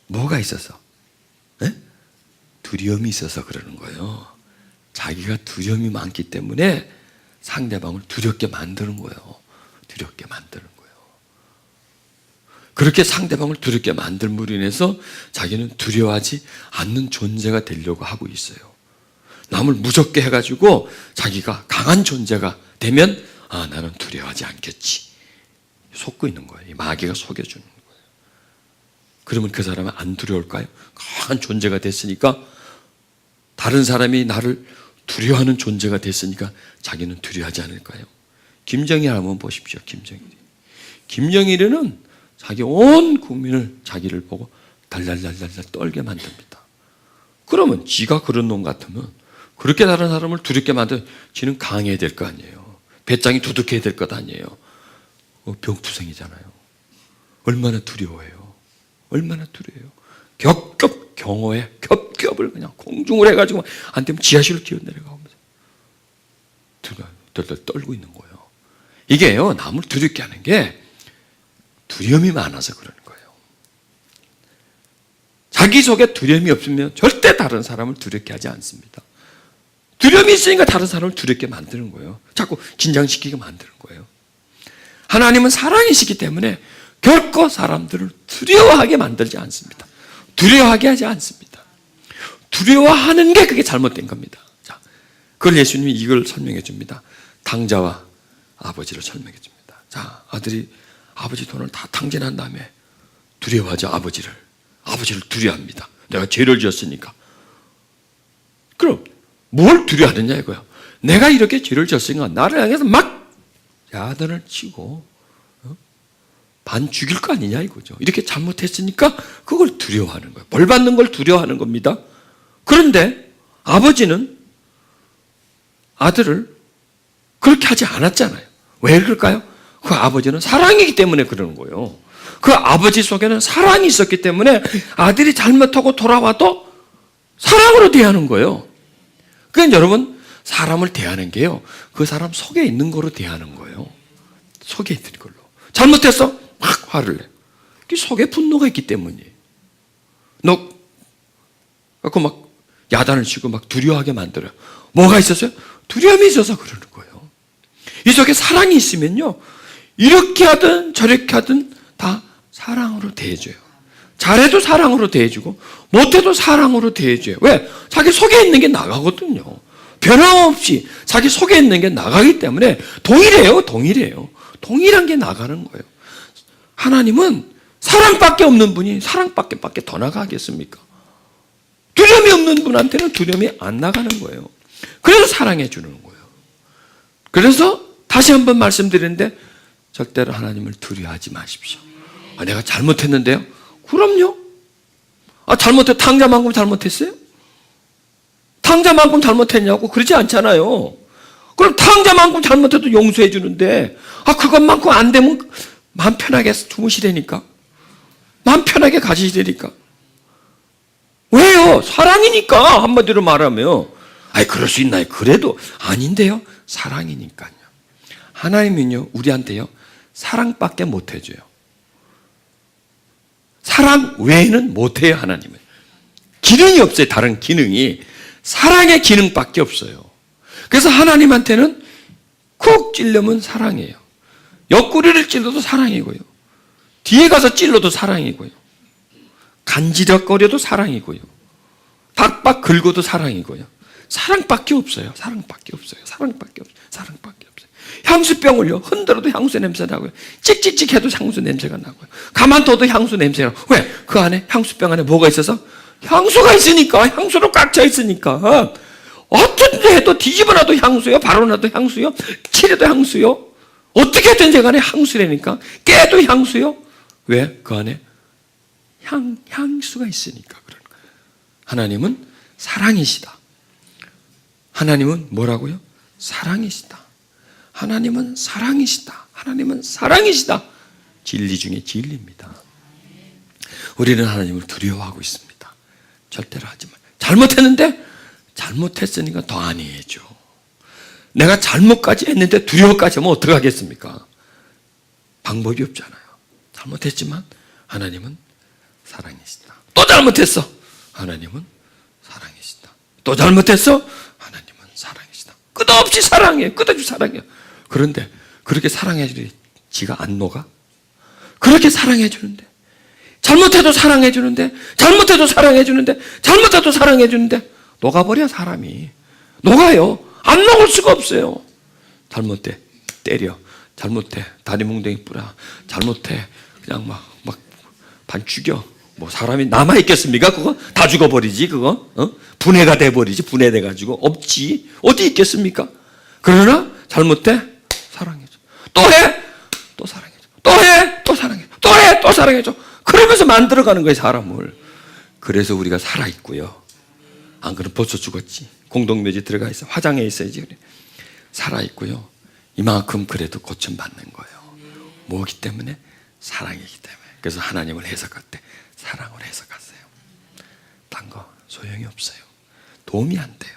뭐가 있어서? 네? 두려움이 있어서 그러는 거예요. 자기가 두려움이 많기 때문에 상대방을 두렵게 만드는 거예요. 두렵게 만드는 거예요. 그렇게 상대방을 두렵게 만들므로 인해서 자기는 두려워하지 않는 존재가 되려고 하고 있어요. 남을 무섭게 해가지고 자기가 강한 존재가 되면 나는 두려워하지 않겠지. 속고 있는 거예요. 이 마귀가 속여주는 거예요. 그러면 그 사람은 안 두려울까요? 강한 존재가 됐으니까, 다른 사람이 나를 두려워하는 존재가 됐으니까 자기는 두려워하지 않을까요? 김정일 한번 보십시오. 김정일은 자기 온 국민을 자기를 보고 달달달달 떨게 만듭니다. 그러면 지가 그런 놈 같으면 그렇게 다른 사람을 두렵게 만들면 지는 강해야 될 거 아니에요. 배짱이 두둑해야 될 것 아니에요. 병투성이잖아요. 얼마나 두려워해요. 얼마나 두려워요. 겹겹 경호에 겹겹을 그냥 공중을 해가지고 안 되면 지하실로 기어 내려가면서 덜덜 떨고 있는 거예요. 이게요, 남을 두렵게 하는 게 두려움이 많아서 그러는 거예요. 자기 속에 두려움이 없으면 절대 다른 사람을 두렵게 하지 않습니다. 두려움이 있으니까 다른 사람을 두렵게 만드는 거예요. 자꾸 긴장시키게 만드는 거예요. 하나님은 사랑이시기 때문에 결코 사람들을 두려워하게 만들지 않습니다. 두려워하게 하지 않습니다. 두려워하는 게 그게 잘못된 겁니다. 자, 그걸 예수님이 이걸 설명해 줍니다. 탕자와 아버지를 설명해 줍니다. 자, 아들이 아버지 돈을 다 탕진한 다음에 두려워하죠. 아버지를 두려워합니다. 내가 죄를 지었으니까. 그럼 뭘 두려워하느냐 이거야. 내가 이렇게 죄를 지었으니까 나를 향해서 막 야단을 치고 반 죽일 거 아니냐 이거죠. 이렇게 잘못했으니까 그걸 두려워하는 거예요. 벌 받는 걸 두려워하는 겁니다. 그런데 아버지는 아들을 그렇게 하지 않았잖아요. 왜 그럴까요? 그 아버지는 사랑이기 때문에 그러는 거예요. 그 아버지 속에는 사랑이 있었기 때문에 아들이 잘못하고 돌아와도 사랑으로 대하는 거예요. 그러니까 여러분, 사람을 대하는 게요, 그 사람 속에 있는 거로 대하는 거예요. 속에 있는 걸로. 잘못했어? 막 화를 내. 그 속에 분노가 있기 때문이에요. 막 야단을 치고 막 두려워하게 만들어요. 뭐가 있었어요? 두려움이 있어서 그러는 거예요. 이 속에 사랑이 있으면요, 이렇게 하든 저렇게 하든 다 사랑으로 대해줘요. 잘해도 사랑으로 대해주고 못해도 사랑으로 대해줘요. 왜? 자기 속에 있는 게 나가거든요. 변함없이 자기 속에 있는 게 나가기 때문에 동일해요. 동일한 게 나가는 거예요. 하나님은 사랑밖에 없는 분이 사랑밖에 더 나가겠습니까? 두려움이 없는 분한테는 두려움이 안 나가는 거예요. 그래서 사랑해 주는 거예요. 그래서 다시 한번 말씀드리는데 절대로 하나님을 두려워하지 마십시오. 내가 잘못했는데요? 그럼요. 탕자만큼 잘못했어요? 탕자만큼 잘못했냐고? 그러지 않잖아요. 그럼 탕자만큼 잘못해도 용서해 주는데 그것만큼 안 되면 마음 편하게 주무시라니까. 마음 편하게 가시라니까. 왜요? 사랑이니까. 한마디로 말하면. 그럴 수 있나요? 그래도 아닌데요. 사랑이니까요. 하나님은요, 우리한테요, 사랑밖에 못 해줘요. 사랑 외에는 못해요. 하나님은 기능이 없어요. 다른 기능이 사랑의 기능밖에 없어요. 그래서 하나님한테는 쿡 찔려면 사랑이에요. 옆구리를 찔러도 사랑이고요, 뒤에 가서 찔러도 사랑이고요, 간지럽거려도 사랑이고요, 박박 긁어도 사랑이고요. 사랑밖에 없어요. 사랑밖에 없어요. 향수병을요, 흔들어도 향수 냄새 나고요, 찍찍찍 해도 향수 냄새가 나고요, 가만둬도 향수 냄새가 나고. 왜? 그 안에, 향수병 안에 뭐가 있어서? 향수가 있으니까. 향수로 꽉 차 있으니까. 어떤 데 해도 뒤집어놔도 향수요, 바로놔도 향수요, 칠해도 향수요, 어떻게든 간에 향수라니까. 깨도 향수요. 왜? 그 안에 향수가 있으니까 그러는 거예요. 하나님은 사랑이시다. 하나님은 뭐라고요? 사랑이시다. 하나님은 사랑이시다. 하나님은 사랑이시다. 진리 중에 진리입니다. 우리는 하나님을 두려워하고 있습니다. 절대로 하지 마. 잘못했는데 잘못했으니까 더 안 해야죠. 내가 잘못까지 했는데 두려워까지 하면 어떡하겠습니까? 방법이 없잖아요. 잘못했지만 하나님은 사랑이시다. 또 잘못했어. 하나님은 사랑이시다. 또 잘못했어. 하나님은 사랑이시다. 끝없이 사랑해요. 끝없이 사랑해요. 그런데 그렇게 사랑해 주는데 지가 안 녹아? 그렇게 사랑해 주는데, 잘못해도 사랑해 주는데, 잘못해도 사랑해 주는데, 잘못해도 사랑해 주는데 녹아버려. 사람이 녹아요. 안 녹을 수가 없어요. 잘못해 때려, 잘못해 다리 뭉댕이 뿌려, 잘못해 그냥 막 반 죽여. 뭐 사람이 남아 있겠습니까? 그거 다 죽어버리지. 그거 분해가 돼버리지. 분해돼가지고 없지. 어디 있겠습니까? 그러나 잘못해 사랑해줘. 또 해, 또 사랑해줘. 또 해, 또 사랑해줘. 또 해, 또 사랑해줘. 그러면서 만들어가는 거예요, 사람을. 그래서 우리가 살아있고요. 안 그러면 벌써 죽었지. 공동묘지 들어가 있어. 화장해 있어야지. 그래. 살아있고요. 이만큼 그래도 고침받는 거예요. 뭐기 때문에? 사랑이기 때문에. 그래서 하나님을 해석할 때 사랑으로 해석하세요. 딴 거 소용이 없어요. 도움이 안 돼요.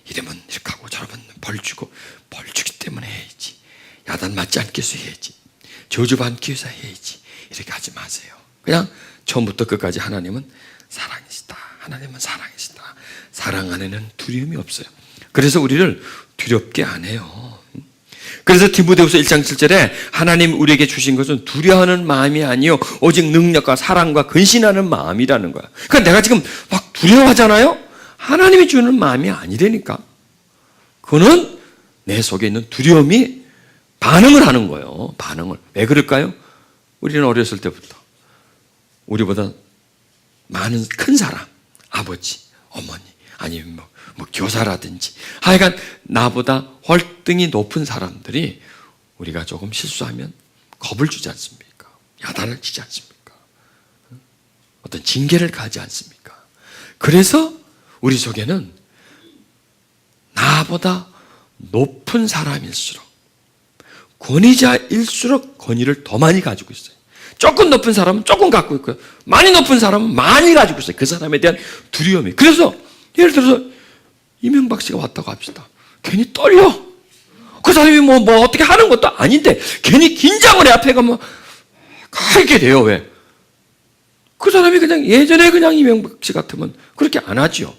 이러면 이렇게 하고 저러면 벌 주고, 벌 주기 때문에 해야지. 야단 맞지 않기 위해서 해야지. 저주받기 위해서 해야지. 이렇게 하지 마세요. 그냥 처음부터 끝까지 하나님은 사랑이시다. 하나님은 사랑이시다. 사랑 안에는 두려움이 없어요. 그래서 우리를 두렵게 안 해요. 그래서 디모데후서 1장 7절에 하나님 우리에게 주신 것은 두려워하는 마음이 아니요 오직 능력과 사랑과 근신하는 마음이라는 거야. 그러니까 내가 지금 막 두려워하잖아요. 하나님이 주는 마음이 아니라니까. 그거는 내 속에 있는 두려움이 반응을 하는 거예요. 반응을. 왜 그럴까요? 우리는 어렸을 때부터 우리보다 많은 큰 사람, 아버지, 어머니, 아니면 뭐 교사라든지 하여간 나보다 월등히 높은 사람들이 우리가 조금 실수하면 겁을 주지 않습니까? 야단을 치지 않습니까? 어떤 징계를 가지 않습니까? 그래서 우리 속에는 나보다 높은 사람일수록 권위자일수록 권위를 더 많이 가지고 있어요. 조금 높은 사람은 조금 갖고 있고요. 많이 높은 사람은 많이 가지고 있어요. 그 사람에 대한 두려움이. 그래서 예를 들어서 이명박 씨가 왔다고 합시다. 괜히 떨려. 그 사람이 뭐 어떻게 하는 것도 아닌데 괜히 긴장을 해. 앞에 가면 가게 돼요. 왜? 그 사람이 그냥 예전에 그냥 이명박 씨 같으면 그렇게 안 하지요.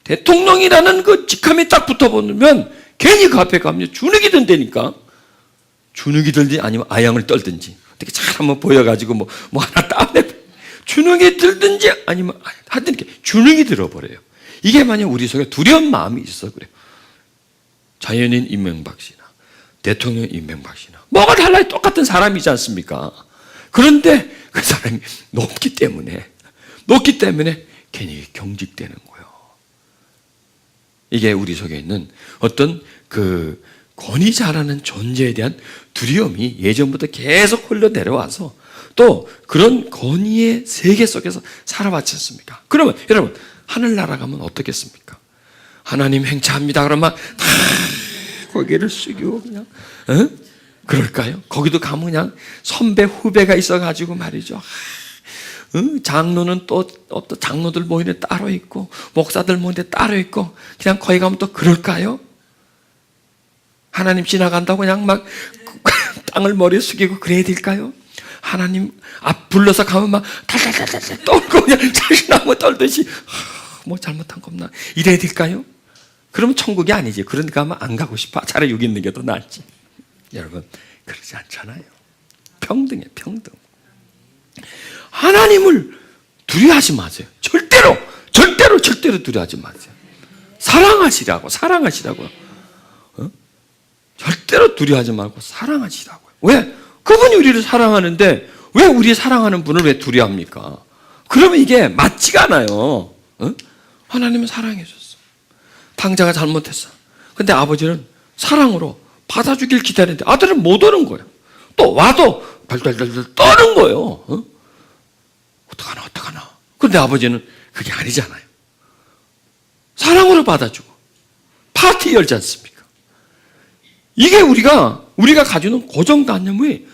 대통령이라는 그 직함이 딱 붙어보면 괜히 그 앞에 가면 주눅이 든다니까. 주눅이 들든지 아니면 아양을 떨든지 어떻게 잘 한번 보여가지고 뭐 하나 따내 주눅이 들든지 아니면 하여튼 이렇게 주눅이 들어버려요. 이게 만약 우리 속에 두려운 마음이 있어 그래요. 자연인 이명박 씨나 대통령 이명박 씨나 뭐가 달라요? 똑같은 사람이지 않습니까? 그런데 그 사람이 높기 때문에 괜히 경직되는 거예요. 이게 우리 속에 있는 어떤 그 권위자라는 존재에 대한 두려움이 예전부터 계속 흘러내려와서 또 그런 권위의 세계 속에서 살아왔지 않습니까? 그러면 여러분 하늘나라 가면 어떻겠습니까? 하나님 행차합니다 그러면 다 고개를 숙이고 그냥 그럴까요? 거기도 가면 그냥 선배 후배가 있어가지고 말이죠. 장로는 또 장로들 모이는 데 따로 있고 목사들 모이는 데 따로 있고 그냥 거기 가면 또 그럴까요? 하나님 지나간다고 그냥 막 땅을 머리에 숙이고 그래야 될까요? 하나님 앞 불러서 가면 막 달달달달 떨고 그냥 자신나무 떨듯이 뭐 잘못한 거 없나 이래야 될까요? 그러면 천국이 아니지. 그러니까 하면 안 가고 싶어. 차라리 여기 있는 게 더 낫지. 여러분 그러지 않잖아요. 평등해 평등. 하나님을 두려워하지 마세요. 절대로 두려워하지 마세요. 사랑하시라고. 절대로 두려워하지 말고 사랑하시라고요. 왜? 그분이 우리를 사랑하는데 왜 우리 사랑하는 분을 왜 두려워합니까? 그러면 이게 맞지가 않아요. 하나님은 사랑해 줬어. 당자가 잘못했어. 근데 아버지는 사랑으로 받아주길 기다리는데 아들은 못 오는 거예요. 또 와도 달달달달 떠는 거예요. 어떡하나. 그런데 아버지는 그게 아니잖아요. 사랑으로 받아주고 파티 열지 않습니까? 이게 우리가 가지는 고정관념이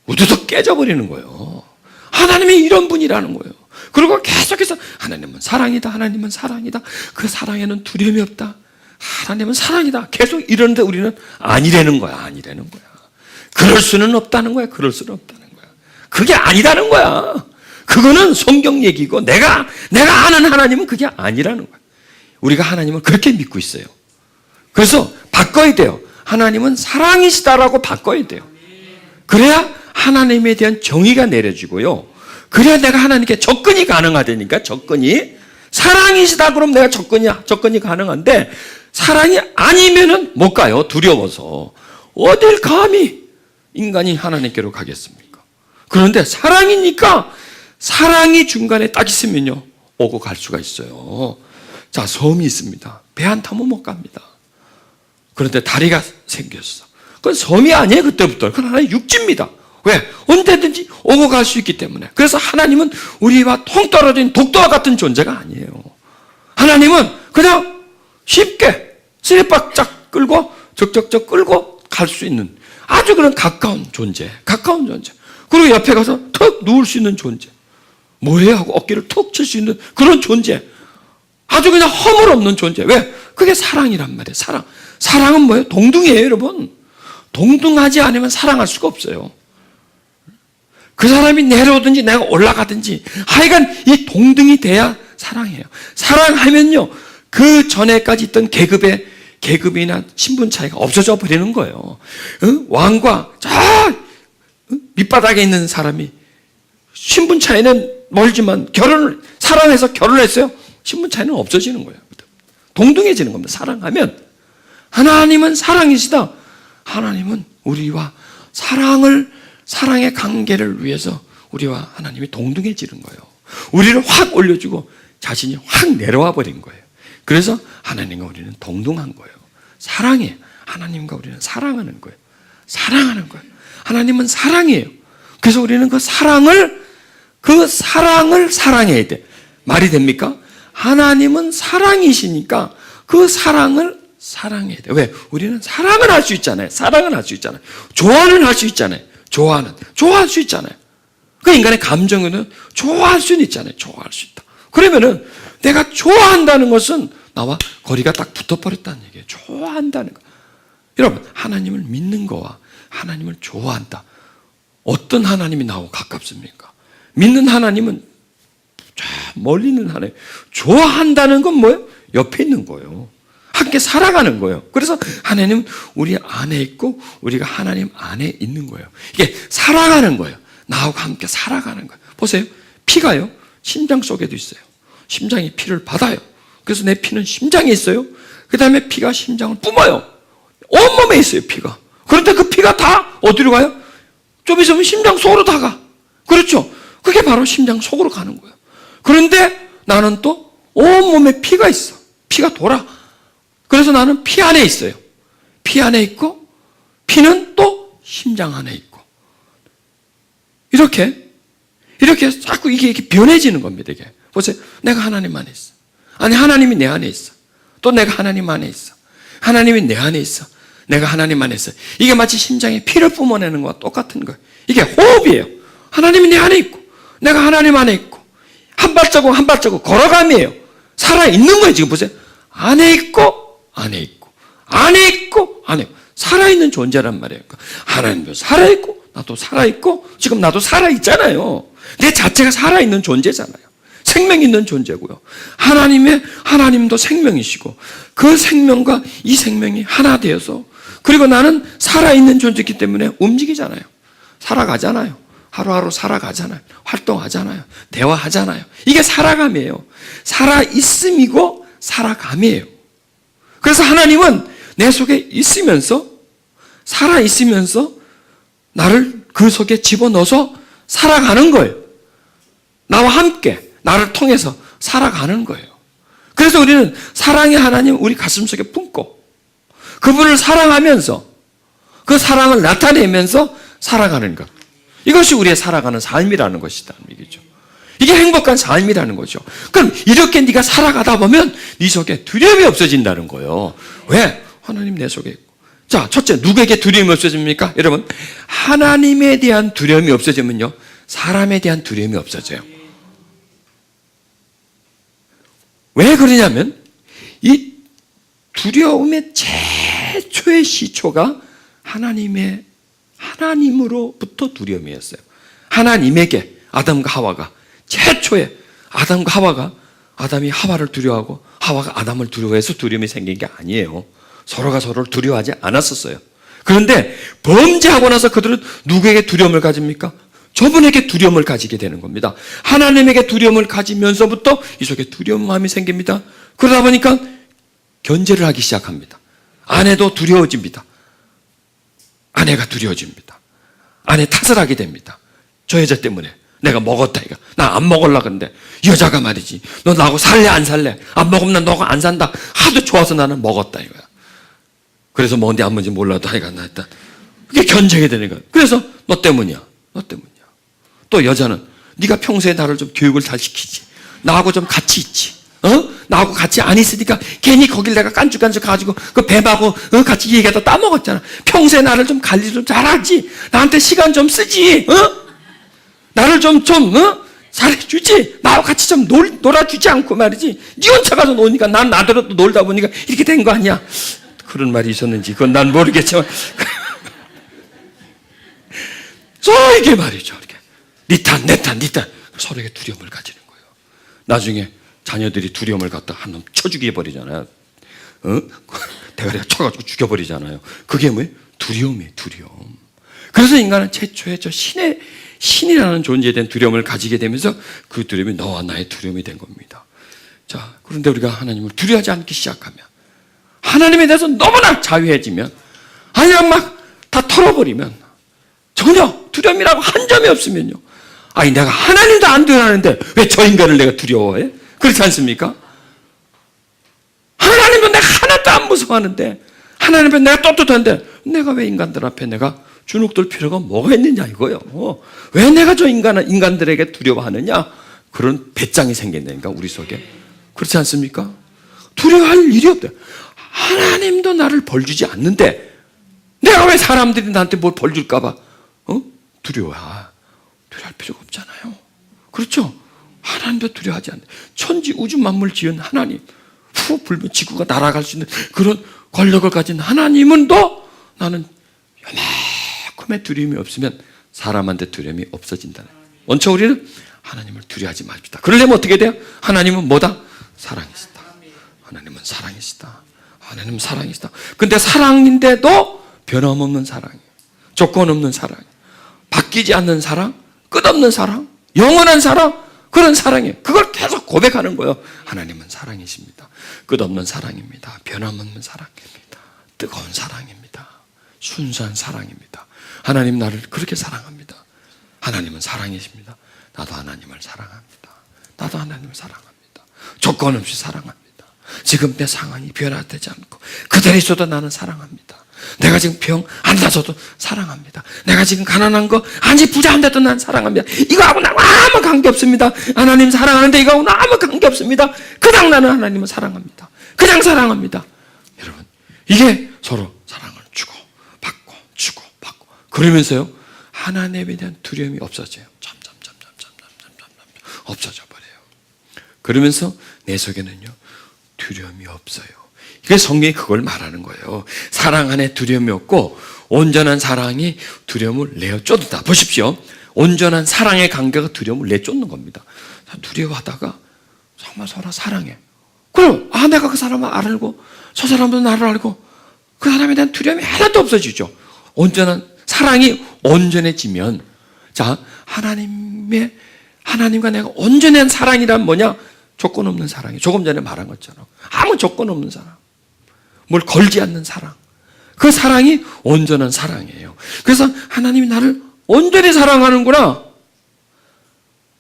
우두둑 깨져버리는 거예요. 하나님이 이런 분이라는 거예요. 그리고 계속해서 하나님은 사랑이다. 그 사랑에는 두려움이 없다. 하나님은 사랑이다. 계속 이러는데 우리는 아니라는 거야. 그럴 수는 없다는 거야. 그게 아니라는 거야. 그거는 성경 얘기고 내가 아는 하나님은 그게 아니라는 거야. 우리가 하나님을 그렇게 믿고 있어요. 그래서 바꿔야 돼요. 하나님은 사랑이시다라고 바꿔야 돼요. 그래야 하나님에 대한 정의가 내려지고요. 그래야 내가 하나님께 접근이 가능하다니까. 접근이 사랑이시다 그러면 내가 접근이 가능한데 사랑이 아니면은 못 가요. 두려워서 어딜 감히 인간이 하나님께로 가겠습니까? 그런데 사랑이니까 사랑이 중간에 딱 있으면요 오고 갈 수가 있어요. 자, 섬이 있습니다. 배 안 타면 못 갑니다. 그런데 다리가 생겼어. 그건 섬이 아니에요. 그때부터. 그건 하나의 육지입니다. 왜? 언제든지 오고 갈 수 있기 때문에. 그래서 하나님은 우리와 통떨어진 독도와 같은 존재가 아니에요. 하나님은 그냥 쉽게 쓰레박짝 끌고 적적적 끌고 갈 수 있는 아주 그런 가까운 존재. 그리고 옆에 가서 턱 누울 수 있는 존재. 뭐해? 하고 어깨를 툭 칠 수 있는 그런 존재. 아주 그냥 허물 없는 존재. 왜? 그게 사랑이란 말이에요. 사랑은 뭐예요? 동등이에요, 여러분. 동등하지 않으면 사랑할 수가 없어요. 그 사람이 내려오든지 내가 올라가든지 하여간 이 동등이 돼야 사랑해요. 사랑하면요, 그 전에까지 있던 계급이나 신분 차이가 없어져 버리는 거예요. 왕과 저 밑바닥에 있는 사람이 신분 차이는 멀지만 사랑해서 결혼했어요. 신분 차이는 없어지는 거예요. 동등해지는 겁니다. 사랑하면. 하나님은 사랑이시다. 하나님은 우리와 사랑의 관계를 위해서 우리와 하나님이 동등해지는 거예요. 우리를 확 올려주고 자신이 확 내려와 버린 거예요. 그래서 하나님과 우리는 동등한 거예요. 사랑이에요. 하나님과 우리는 사랑하는 거예요. 사랑하는 거예요. 하나님은 사랑이에요. 그래서 우리는 그 사랑을 사랑해야 돼. 말이 됩니까? 하나님은 사랑이시니까 그 사랑을 사랑해야 돼. 왜? 우리는 사랑을 할 수 있잖아요. 사랑을 할 수 있잖아요. 좋아는 할 수 있잖아요. 좋아할 수 있잖아요. 그 인간의 감정은 좋아할 수는 있잖아요. 좋아할 수 있다. 그러면은 내가 좋아한다는 것은 나와 거리가 딱 붙어버렸다는 얘기예요. 좋아한다는 거. 여러분, 하나님을 믿는 거와 하나님을 좋아한다. 어떤 하나님이 나하고 가깝습니까? 믿는 하나님은 저 멀리 있는 하나님. 좋아한다는 건 뭐예요? 옆에 있는 거예요. 함께 살아가는 거예요. 그래서 하나님은 우리 안에 있고 우리가 하나님 안에 있는 거예요. 이게 살아가는 거예요. 나하고 함께 살아가는 거예요. 보세요. 피가요, 심장 속에도 있어요. 심장이 피를 받아요. 그래서 내 피는 심장에 있어요. 그 다음에 피가 심장을 뿜어요. 온몸에 있어요, 피가. 그런데 그 피가 다 어디로 가요? 좀 있으면 심장 속으로 다 가. 그렇죠? 그게 바로 심장 속으로 가는 거예요. 그런데 나는 또 온몸에 피가 있어. 피가 돌아. 그래서 나는 피 안에 있어요. 피 안에 있고, 피는 또 심장 안에 있고. 이렇게 자꾸 이게 변해지는 겁니다, 이게. 보세요. 내가 하나님 안에 있어. 아니, 하나님이 내 안에 있어. 또 내가 하나님 안에 있어. 하나님이 내 안에 있어. 내가 하나님 안에 있어. 이게 마치 심장에 피를 뿜어내는 것과 똑같은 거예요. 이게 호흡이에요. 하나님이 내 안에 있고, 내가 하나님 안에 있고, 한 발자국 한 발자국 걸어감이에요. 살아있는 거예요, 지금 보세요. 안에 있고, 안에 있고, 안에 있고, 안에 있고. 살아있는 존재란 말이에요. 하나님도 살아있고, 나도 살아있고, 지금 나도 살아있잖아요. 내 자체가 살아있는 존재잖아요. 생명 있는 존재고요. 하나님도 생명이시고, 그 생명과 이 생명이 하나 되어서, 그리고 나는 살아있는 존재이기 때문에 움직이잖아요. 살아가잖아요. 하루하루 살아가잖아요. 활동하잖아요. 대화하잖아요. 이게 살아감이에요. 살아있음이고 살아감이에요. 그래서 하나님은 내 속에 있으면서, 살아있으면서 나를 그 속에 집어넣어서 살아가는 거예요. 나와 함께, 나를 통해서 살아가는 거예요. 그래서 우리는 사랑의 하나님 우리 가슴 속에 품고, 그분을 사랑하면서, 그 사랑을 나타내면서 살아가는 것. 이것이 우리의 살아가는 삶이라는 것이다. 얘기죠. 이게 행복한 삶이라는 거죠. 그럼 이렇게 네가 살아가다 보면 네 속에 두려움이 없어진다는 거예요. 왜? 하나님 내 속에 있고. 자, 첫째, 누구에게 두려움이 없어집니까? 여러분, 하나님에 대한 두려움이 없어지면요, 사람에 대한 두려움이 없어져요. 왜 그러냐면 이 두려움의 최초의 시초가 하나님으로부터 두려움이었어요. 하나님에게 아담과 하와가 최초에 아담이 하와를 두려워하고 하와가 아담을 두려워해서 두려움이 생긴 게 아니에요. 서로가 서로를 두려워하지 않았었어요. 그런데 범죄하고 나서 그들은 누구에게 두려움을 가집니까? 저분에게 두려움을 가지게 되는 겁니다. 하나님에게 두려움을 가지면서부터 이 속에 두려운 마음이 생깁니다. 그러다 보니까 견제를 하기 시작합니다. 아내도 두려워집니다. 아내가 두려워집니다. 아내 탓을 하게 됩니다. 저 여자 때문에 내가 먹었다 이거. 나 안 먹으려고 그러는데 여자가 말이지. 너 나하고 살래 안 살래? 안 먹으면 난 너가 안 산다. 하도 좋아서 나는 먹었다 이거야. 그래서 뭔지 안 뭔지 몰라도 하여간 나 일단 그게 견제가 되는 거야. 그래서 너 때문이야. 또 여자는 네가 평소에 나를 좀 교육을 잘 시키지. 나하고 좀 같이 있지. 나하고 같이 안 있으니까 괜히 거길 내가 깐죽깐죽 가지고 그 뱀하고 같이 얘기하다 따먹었잖아. 평소에 나를 좀 관리 좀 잘하지. 나한테 시간 좀 쓰지. 나를 좀 잘해주지. 나하고 같이 좀 놀아주지 않고 말이지. 네 혼자 가서 노니까 난 나대로 또 놀다 보니까 이렇게 된 거 아니야. 그런 말이 있었는지 그건 난 모르겠지만 이게 말이죠. 이렇게 네 탓, 내 탓, 서로에게 두려움을 가지는 거예요. 나중에 자녀들이 두려움을 갖다 한 놈 쳐 죽여버리잖아요. 대가리가 쳐가지고 죽여버리잖아요. 그게 뭐예요? 두려움이에요, 두려움. 그래서 인간은 최초의 저 신이라는 존재에 대한 두려움을 가지게 되면서 그 두려움이 너와 나의 두려움이 된 겁니다. 자, 그런데 우리가 하나님을 두려워하지 않기 시작하면, 하나님에 대해서 너무나 자유해지면, 아니면 막 다 털어버리면, 전혀 두려움이라고 한 점이 없으면요. 아니, 내가 하나님도 안 두려워하는데 왜 저 인간을 내가 두려워해? 그렇지 않습니까? 하나님은 내가 하나도 안 무서워하는데, 하나님은 내가 떳떳한데, 내가 왜 인간들 앞에 내가 주눅들 필요가 뭐가 있느냐 이거요. 왜 내가 저 인간들에게 두려워하느냐? 그런 배짱이 생긴다니까, 우리 속에. 그렇지 않습니까? 두려워할 일이 없다. 하나님도 나를 벌 주지 않는데 내가 왜 사람들이 나한테 뭘 벌 줄까 봐 두려워할 필요가 없잖아요. 그렇죠? 하나님도 두려워하지 않는데, 천지 우주 만물 지은 하나님, 후 불면 지구가 날아갈 수 있는 그런 권력을 가진 하나님은 또 나는 요만큼의 두려움이 없으면 사람한테 두려움이 없어진다는. 원체 우리는 하나님을 두려워하지 맙시다. 그러려면 어떻게 돼요? 하나님은 뭐다? 사랑이시다. 하나님은 사랑이시다. 하나님은 사랑이시다. 근데 사랑인데도 변함없는 사랑이에요. 조건 없는 사랑이에요. 바뀌지 않는 사랑, 끝없는 사랑, 영원한 사랑, 그런 사랑이에요. 그걸 계속 고백하는 거예요. 하나님은 사랑이십니다. 끝없는 사랑입니다. 변함없는 사랑입니다. 뜨거운 사랑입니다. 순수한 사랑입니다. 하나님 나를 그렇게 사랑합니다. 하나님은 사랑이십니다. 나도 하나님을 사랑합니다. 나도 하나님을 사랑합니다. 조건 없이 사랑합니다. 지금 내 상황이 변화되지 않고 그대로 있어도 나는 사랑합니다. 내가 지금 병 안 나서도 사랑합니다. 내가 지금 가난한 거 아니 부자한데도 난 사랑합니다. 이거하고 나하고 아무 관계없습니다. 하나님 사랑하는데 이거하고 아무 관계없습니다. 그냥 나는 하나님을 사랑합니다. 그냥 사랑합니다. 여러분, 이게 서로 사랑을 주고 받고 주고 받고 그러면서요, 하나님에 대한 두려움이 없어져요. 점점 없어져 버려요. 그러면서 내 속에는요, 두려움이 없어요. 이게 성경이 그걸 말하는 거예요. 사랑 안에 두려움이 없고 온전한 사랑이 두려움을 내어 쫓는다. 보십시오. 온전한 사랑의 관계가 두려움을 내쫓는 겁니다. 두려워하다가 정말 서로 사랑해. 그럼 내가 그 사람을 알고 저 사람도 나를 알고 그 사람에 대한 두려움이 하나도 없어지죠. 온전한 사랑이 온전해지면, 자, 하나님과 내가 온전한 사랑이란 뭐냐? 조건 없는 사랑이에요. 조금 전에 말한 것처럼 아무 조건 없는 사랑, 뭘 걸지 않는 사랑, 그 사랑이 온전한 사랑이에요. 그래서 하나님이 나를 온전히 사랑하는구나,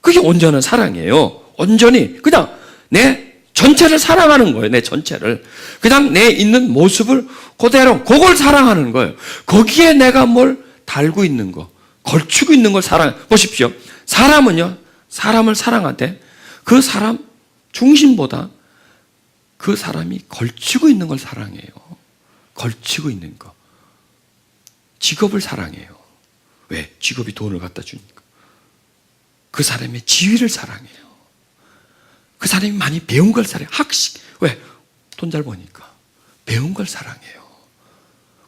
그게 온전한 사랑이에요. 온전히 그냥 내 전체를 사랑하는 거예요. 내 전체를 그냥 내 있는 모습을 그대로 그걸 사랑하는 거예요. 거기에 내가 뭘 달고 있는 거, 걸치고 있는 걸 사랑해. 보십시오. 사람은요, 사람을 사랑하되 그 사람 중심보다 그 사람이 걸치고 있는 걸 사랑해요. 걸치고 있는 거. 직업을 사랑해요. 왜? 직업이 돈을 갖다 주니까. 그 사람의 지위를 사랑해요. 그 사람이 많이 배운 걸 사랑해요. 학식. 왜? 돈 잘 버니까. 배운 걸 사랑해요.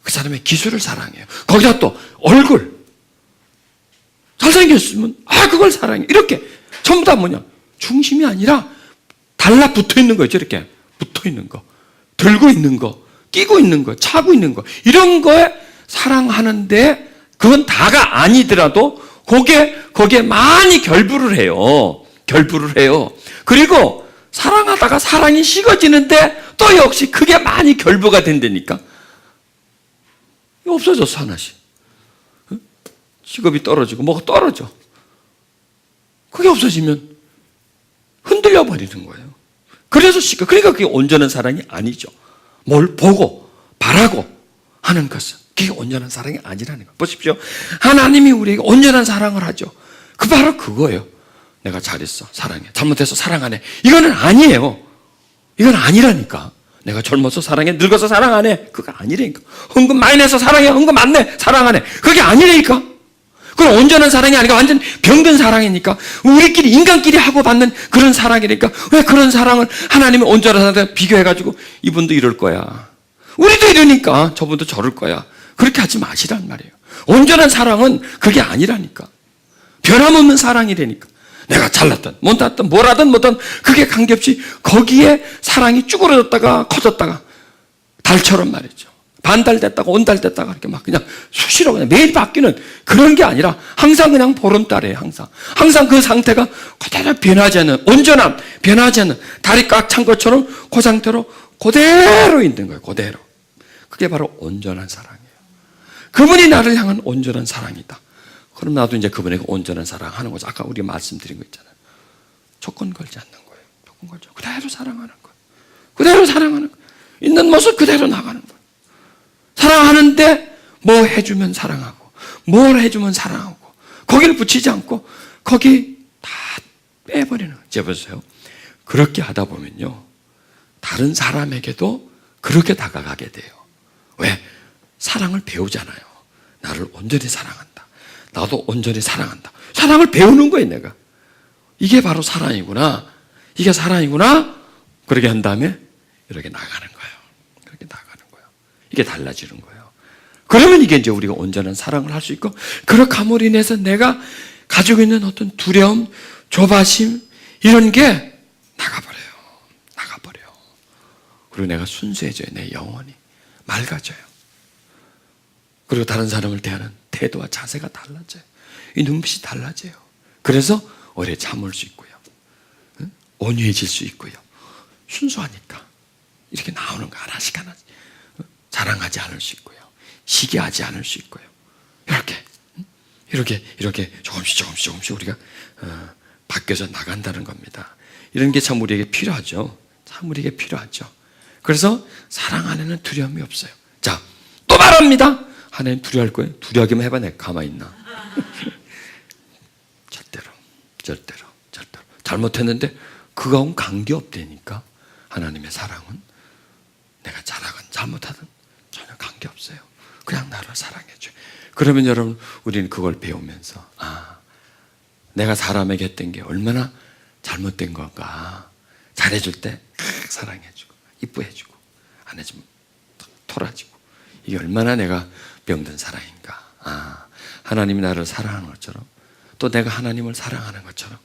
그 사람의 기술을 사랑해요. 거기다 또 얼굴. 잘생겼으면 그걸 사랑해요. 이렇게 전부 다 뭐냐? 중심이 아니라 달라붙어 있는 거죠. 이렇게 붙어 있는 거, 들고 있는 거, 끼고 있는 거, 차고 있는 거, 이런 거에 사랑하는데 그건 다가 아니더라도 거기에 많이 결부를 해요. 결부를 해요. 그리고 사랑하다가 사랑이 식어지는데 또 역시 그게 많이 결부가 된다니까. 없어졌어, 하나씩. 직업이 떨어지고 뭐가 떨어져. 그게 없어지면 흔들려 버리는 거예요. 그래서 그러니까 그게 온전한 사랑이 아니죠. 뭘 보고 바라고 하는 것은 그게 온전한 사랑이 아니라는 거예요. 보십시오. 하나님이 우리에게 온전한 사랑을 하죠. 그 바로 그거예요. 내가 잘했어, 사랑해. 잘못해서 사랑 안 해. 이거는 아니에요. 이건 아니라니까. 내가 젊어서 사랑해, 늙어서 사랑 안 해. 그거 아니라니까. 헌금 많이 내서 사랑해, 헌금 안 내, 사랑 안 해. 그게 아니라니까. 그건 온전한 사랑이 아니라 완전 병든 사랑이니까, 우리끼리 인간끼리 하고 받는 그런 사랑이니까, 왜 그런 사랑을 하나님의 온전한 사랑에 비교해가지고 이분도 이럴 거야, 우리도 이러니까 저분도 저럴 거야, 그렇게 하지 마시란 말이에요. 온전한 사랑은 그게 아니라니까. 변함없는 사랑이라니까. 내가 잘났든 못났든 뭐라든 뭐든 그게 관계없이 거기에 사랑이 쭈그러졌다가 커졌다가 달처럼 말이죠. 반달 됐다가 온달 됐다가 이렇게 막 그냥 수시로 그냥 매일 바뀌는 그런 게 아니라 항상 그냥 보름달이에요. 항상 그 상태가 그대로 변하지 않는 온전한 변하지 않는 달이 꽉 찬 것처럼 그 상태로 그대로 있는 거예요. 그대로. 그게 바로 온전한 사랑이에요. 그분이 나를 향한 온전한 사랑이다. 그럼 나도 이제 그분에게 온전한 사랑하는 거죠. 아까 우리가 말씀드린 거 있잖아요. 조건 걸지 않는 거예요. 조건 걸지 않고 그대로 사랑하는 거예요. 그대로 사랑하는 거예요. 있는 모습 그대로 나가는 거예요. 사랑하는데 뭐 해주면 사랑하고 뭘 해주면 사랑하고 거기를 붙이지 않고 거기 다 빼버리는 거예요. 이제 보세요. 그렇게 하다 보면요. 다른 사람에게도 그렇게 다가가게 돼요. 왜? 사랑을 배우잖아요. 나를 온전히 사랑한다. 나도 온전히 사랑한다. 사랑을 배우는 거예요, 내가. 이게 바로 사랑이구나. 이게 사랑이구나. 그렇게 한 다음에 이렇게 나가는 거예요. 그렇게 나가는 거예요. 이게 달라지는 거예요. 그러면 이게 이제 우리가 온전한 사랑을 할 수 있고, 그렇게 함으로 인해서 내가 가지고 있는 어떤 두려움, 조바심, 이런 게 나가버려요. 나가버려요. 그리고 내가 순수해져요. 내 영혼이 맑아져요. 그리고 다른 사람을 대하는 태도와 자세가 달라져요. 이 눈빛이 달라져요. 그래서 오래 참을 수 있고요. 온유해질 수 있고요. 순수하니까 이렇게 나오는 거 하나씩 자랑하지 않을 수 있고요. 시기하지 않을 수 있고요. 이렇게 조금씩 우리가 바뀌어서 나간다는 겁니다. 이런 게 참 우리에게 필요하죠. 참 우리에게 필요하죠. 그래서 사랑 안에는 두려움이 없어요. 자, 또 말합니다. 하나님 두려워할 거예요? 두려워하기만 해봐. 내가 가만히 있나? 절대로. 잘못했는데 그거하고는 관계없다니까. 하나님의 사랑은 내가 잘하건 잘못하든 전혀 관계없어요. 그냥 나를 사랑해줘요. 그러면 여러분, 우리는 그걸 배우면서 내가 사람에게 했던 게 얼마나 잘못된 건가. 잘해줄 때 사랑해주고 이뻐해주고 안 해주면 토라지고, 이게 얼마나 내가 병든 사랑인가. 하나님이 나를 사랑하는 것처럼 또 내가 하나님을 사랑하는 것처럼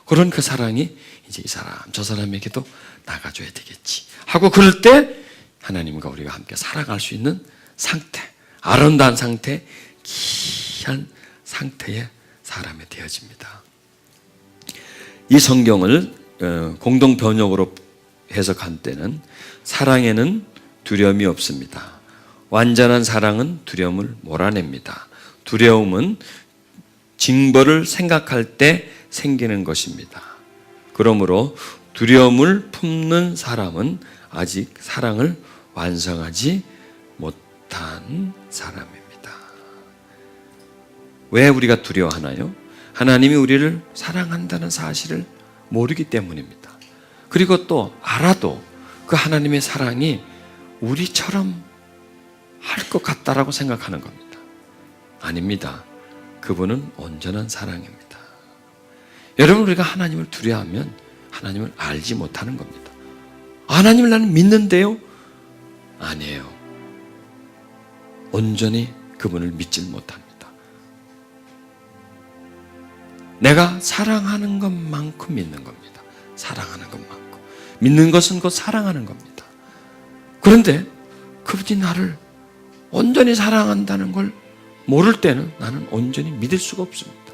그런 그 사랑이 이제 이 사람 저 사람에게도 나가줘야 되겠지 하고, 그럴 때 하나님과 우리가 함께 살아갈 수 있는 상태, 아름다운 상태, 귀한 상태의 사람이 되어집니다. 이 성경을 공동 번역으로 해석한 때는 사랑에는 두려움이 없습니다. 완전한 사랑은 두려움을 몰아냅니다. 두려움은 징벌을 생각할 때 생기는 것입니다. 그러므로 두려움을 품는 사람은 아직 사랑을 완성하지 못한 사람입니다. 왜 우리가 두려워하나요? 하나님이 우리를 사랑한다는 사실을 모르기 때문입니다. 그리고 또 알아도 그 하나님의 사랑이 우리처럼 할 것 같다라고 생각하는 겁니다. 아닙니다. 그분은 온전한 사랑입니다. 여러분, 우리가 하나님을 두려워하면 하나님을 알지 못하는 겁니다. 하나님을 나는 믿는데요? 아니에요. 온전히 그분을 믿질 못합니다. 내가 사랑하는 것만큼 믿는 겁니다. 사랑하는 것만큼. 믿는 것은 곧 사랑하는 겁니다. 그런데 그분이 나를 온전히 사랑한다는 걸 모를 때는 나는 온전히 믿을 수가 없습니다.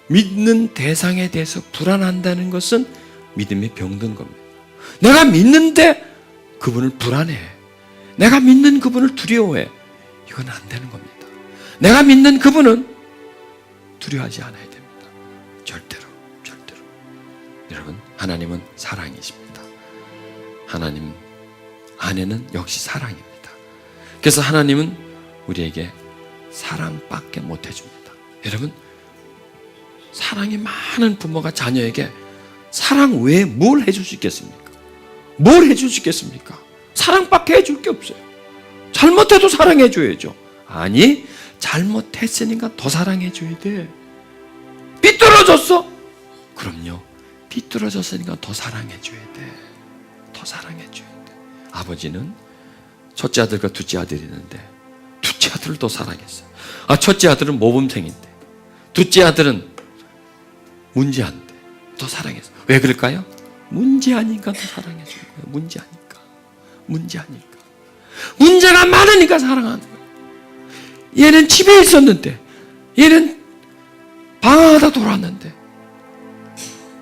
믿는 대상에 대해서 불안한다는 것은 믿음이 병든 겁니다. 내가 믿는데 그분을 불안해해. 내가 믿는 그분을 두려워해. 이건 안 되는 겁니다. 내가 믿는 그분은 두려워하지 않아야 됩니다. 절대로. 여러분, 하나님은 사랑이십니다. 하나님 안에는 역시 사랑입니다. 그래서 하나님은 우리에게 사랑밖에 못 해줍니다. 여러분, 사랑이 많은 부모가 자녀에게 사랑 외에 뭘 해줄 수 있겠습니까? 뭘 해줄 수 있겠습니까? 사랑밖에 해줄 게 없어요. 잘못해도 사랑해줘야죠. 아니, 잘못했으니까 더 사랑해줘야 돼. 삐뚤어졌어? 그럼요. 삐뚤어졌으니까 더 사랑해줘야 돼. 더 사랑해줘야 돼. 아버지는 첫째 아들과 둘째 아들이 있는데 둘째 아들을 더 사랑했어요. 첫째 아들은 모범생인데 둘째 아들은 문제한데 더 사랑해서. 왜 그럴까요? 문제하니까 더 사랑해 주는 거예요. 문제하니까. 문제가 많으니까 사랑하는 거예요. 얘는 집에 있었는데, 얘는 방황하다 돌아왔는데,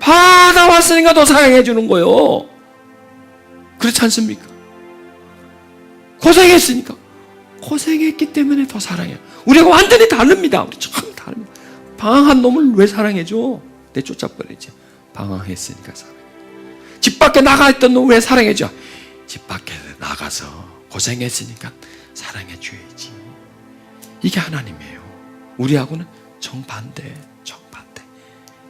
방황하다 왔으니까 더 사랑해 주는 거예요. 그렇지 않습니까? 고생했으니까. 고생했기 때문에 더 사랑해요. 우리가 완전히 다릅니다. 우리 참 다릅니다. 방황한 놈을 왜 사랑해줘? 내쫓아버리지. 방황했으니까 사랑해. 집 밖에 나가 있던 놈 왜 사랑해줘? 집 밖에 나가서 고생했으니까 사랑해줘야지. 이게 하나님이에요. 우리하고는 정반대.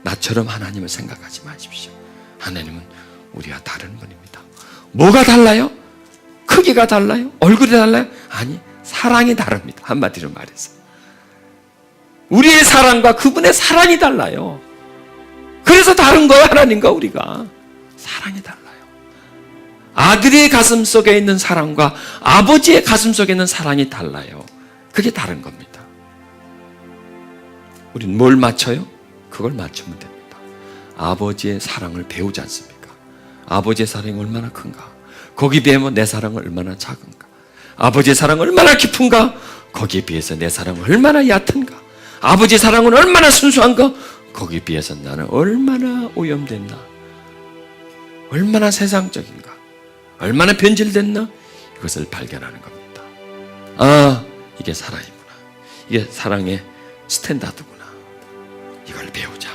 나처럼 하나님을 생각하지 마십시오. 하나님은 우리와 다른 분입니다. 뭐가 달라요? 크기가 달라요? 얼굴이 달라요? 아니, 사랑이 다릅니다. 한마디로 말해서. 우리의 사랑과 그분의 사랑이 달라요. 그래서 다른 거예요. 하나님과 우리가. 사랑이 달라요. 아들의 가슴 속에 있는 사랑과 아버지의 가슴 속에 있는 사랑이 달라요. 그게 다른 겁니다. 우린 뭘 맞춰요? 그걸 맞추면 됩니다. 아버지의 사랑을 배우지 않습니까? 아버지의 사랑이 얼마나 큰가? 거기에 비하면 내 사랑은 얼마나 작은가? 아버지의 사랑은 얼마나 깊은가? 거기에 비해서 내 사랑은 얼마나 얕은가? 아버지의 사랑은 얼마나 순수한가? 거기에 비해서 나는 얼마나 오염됐나? 얼마나 세상적인가? 얼마나 변질됐나? 이것을 발견하는 겁니다. 아, 이게 사랑이구나. 이게 사랑의 스탠다드구나. 이걸 배우자.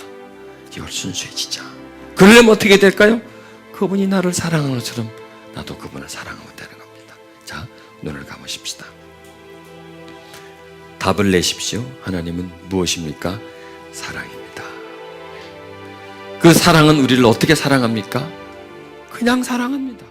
이걸 순수해지자. 그러려면 어떻게 될까요? 그분이 나를 사랑하는 것처럼 나도 그분을 사랑하면 되는 겁니다. 자, 눈을 감으십시다. 답을 내십시오. 하나님은 무엇입니까? 사랑입니다. 그 사랑은 우리를 어떻게 사랑합니까? 그냥 사랑합니다.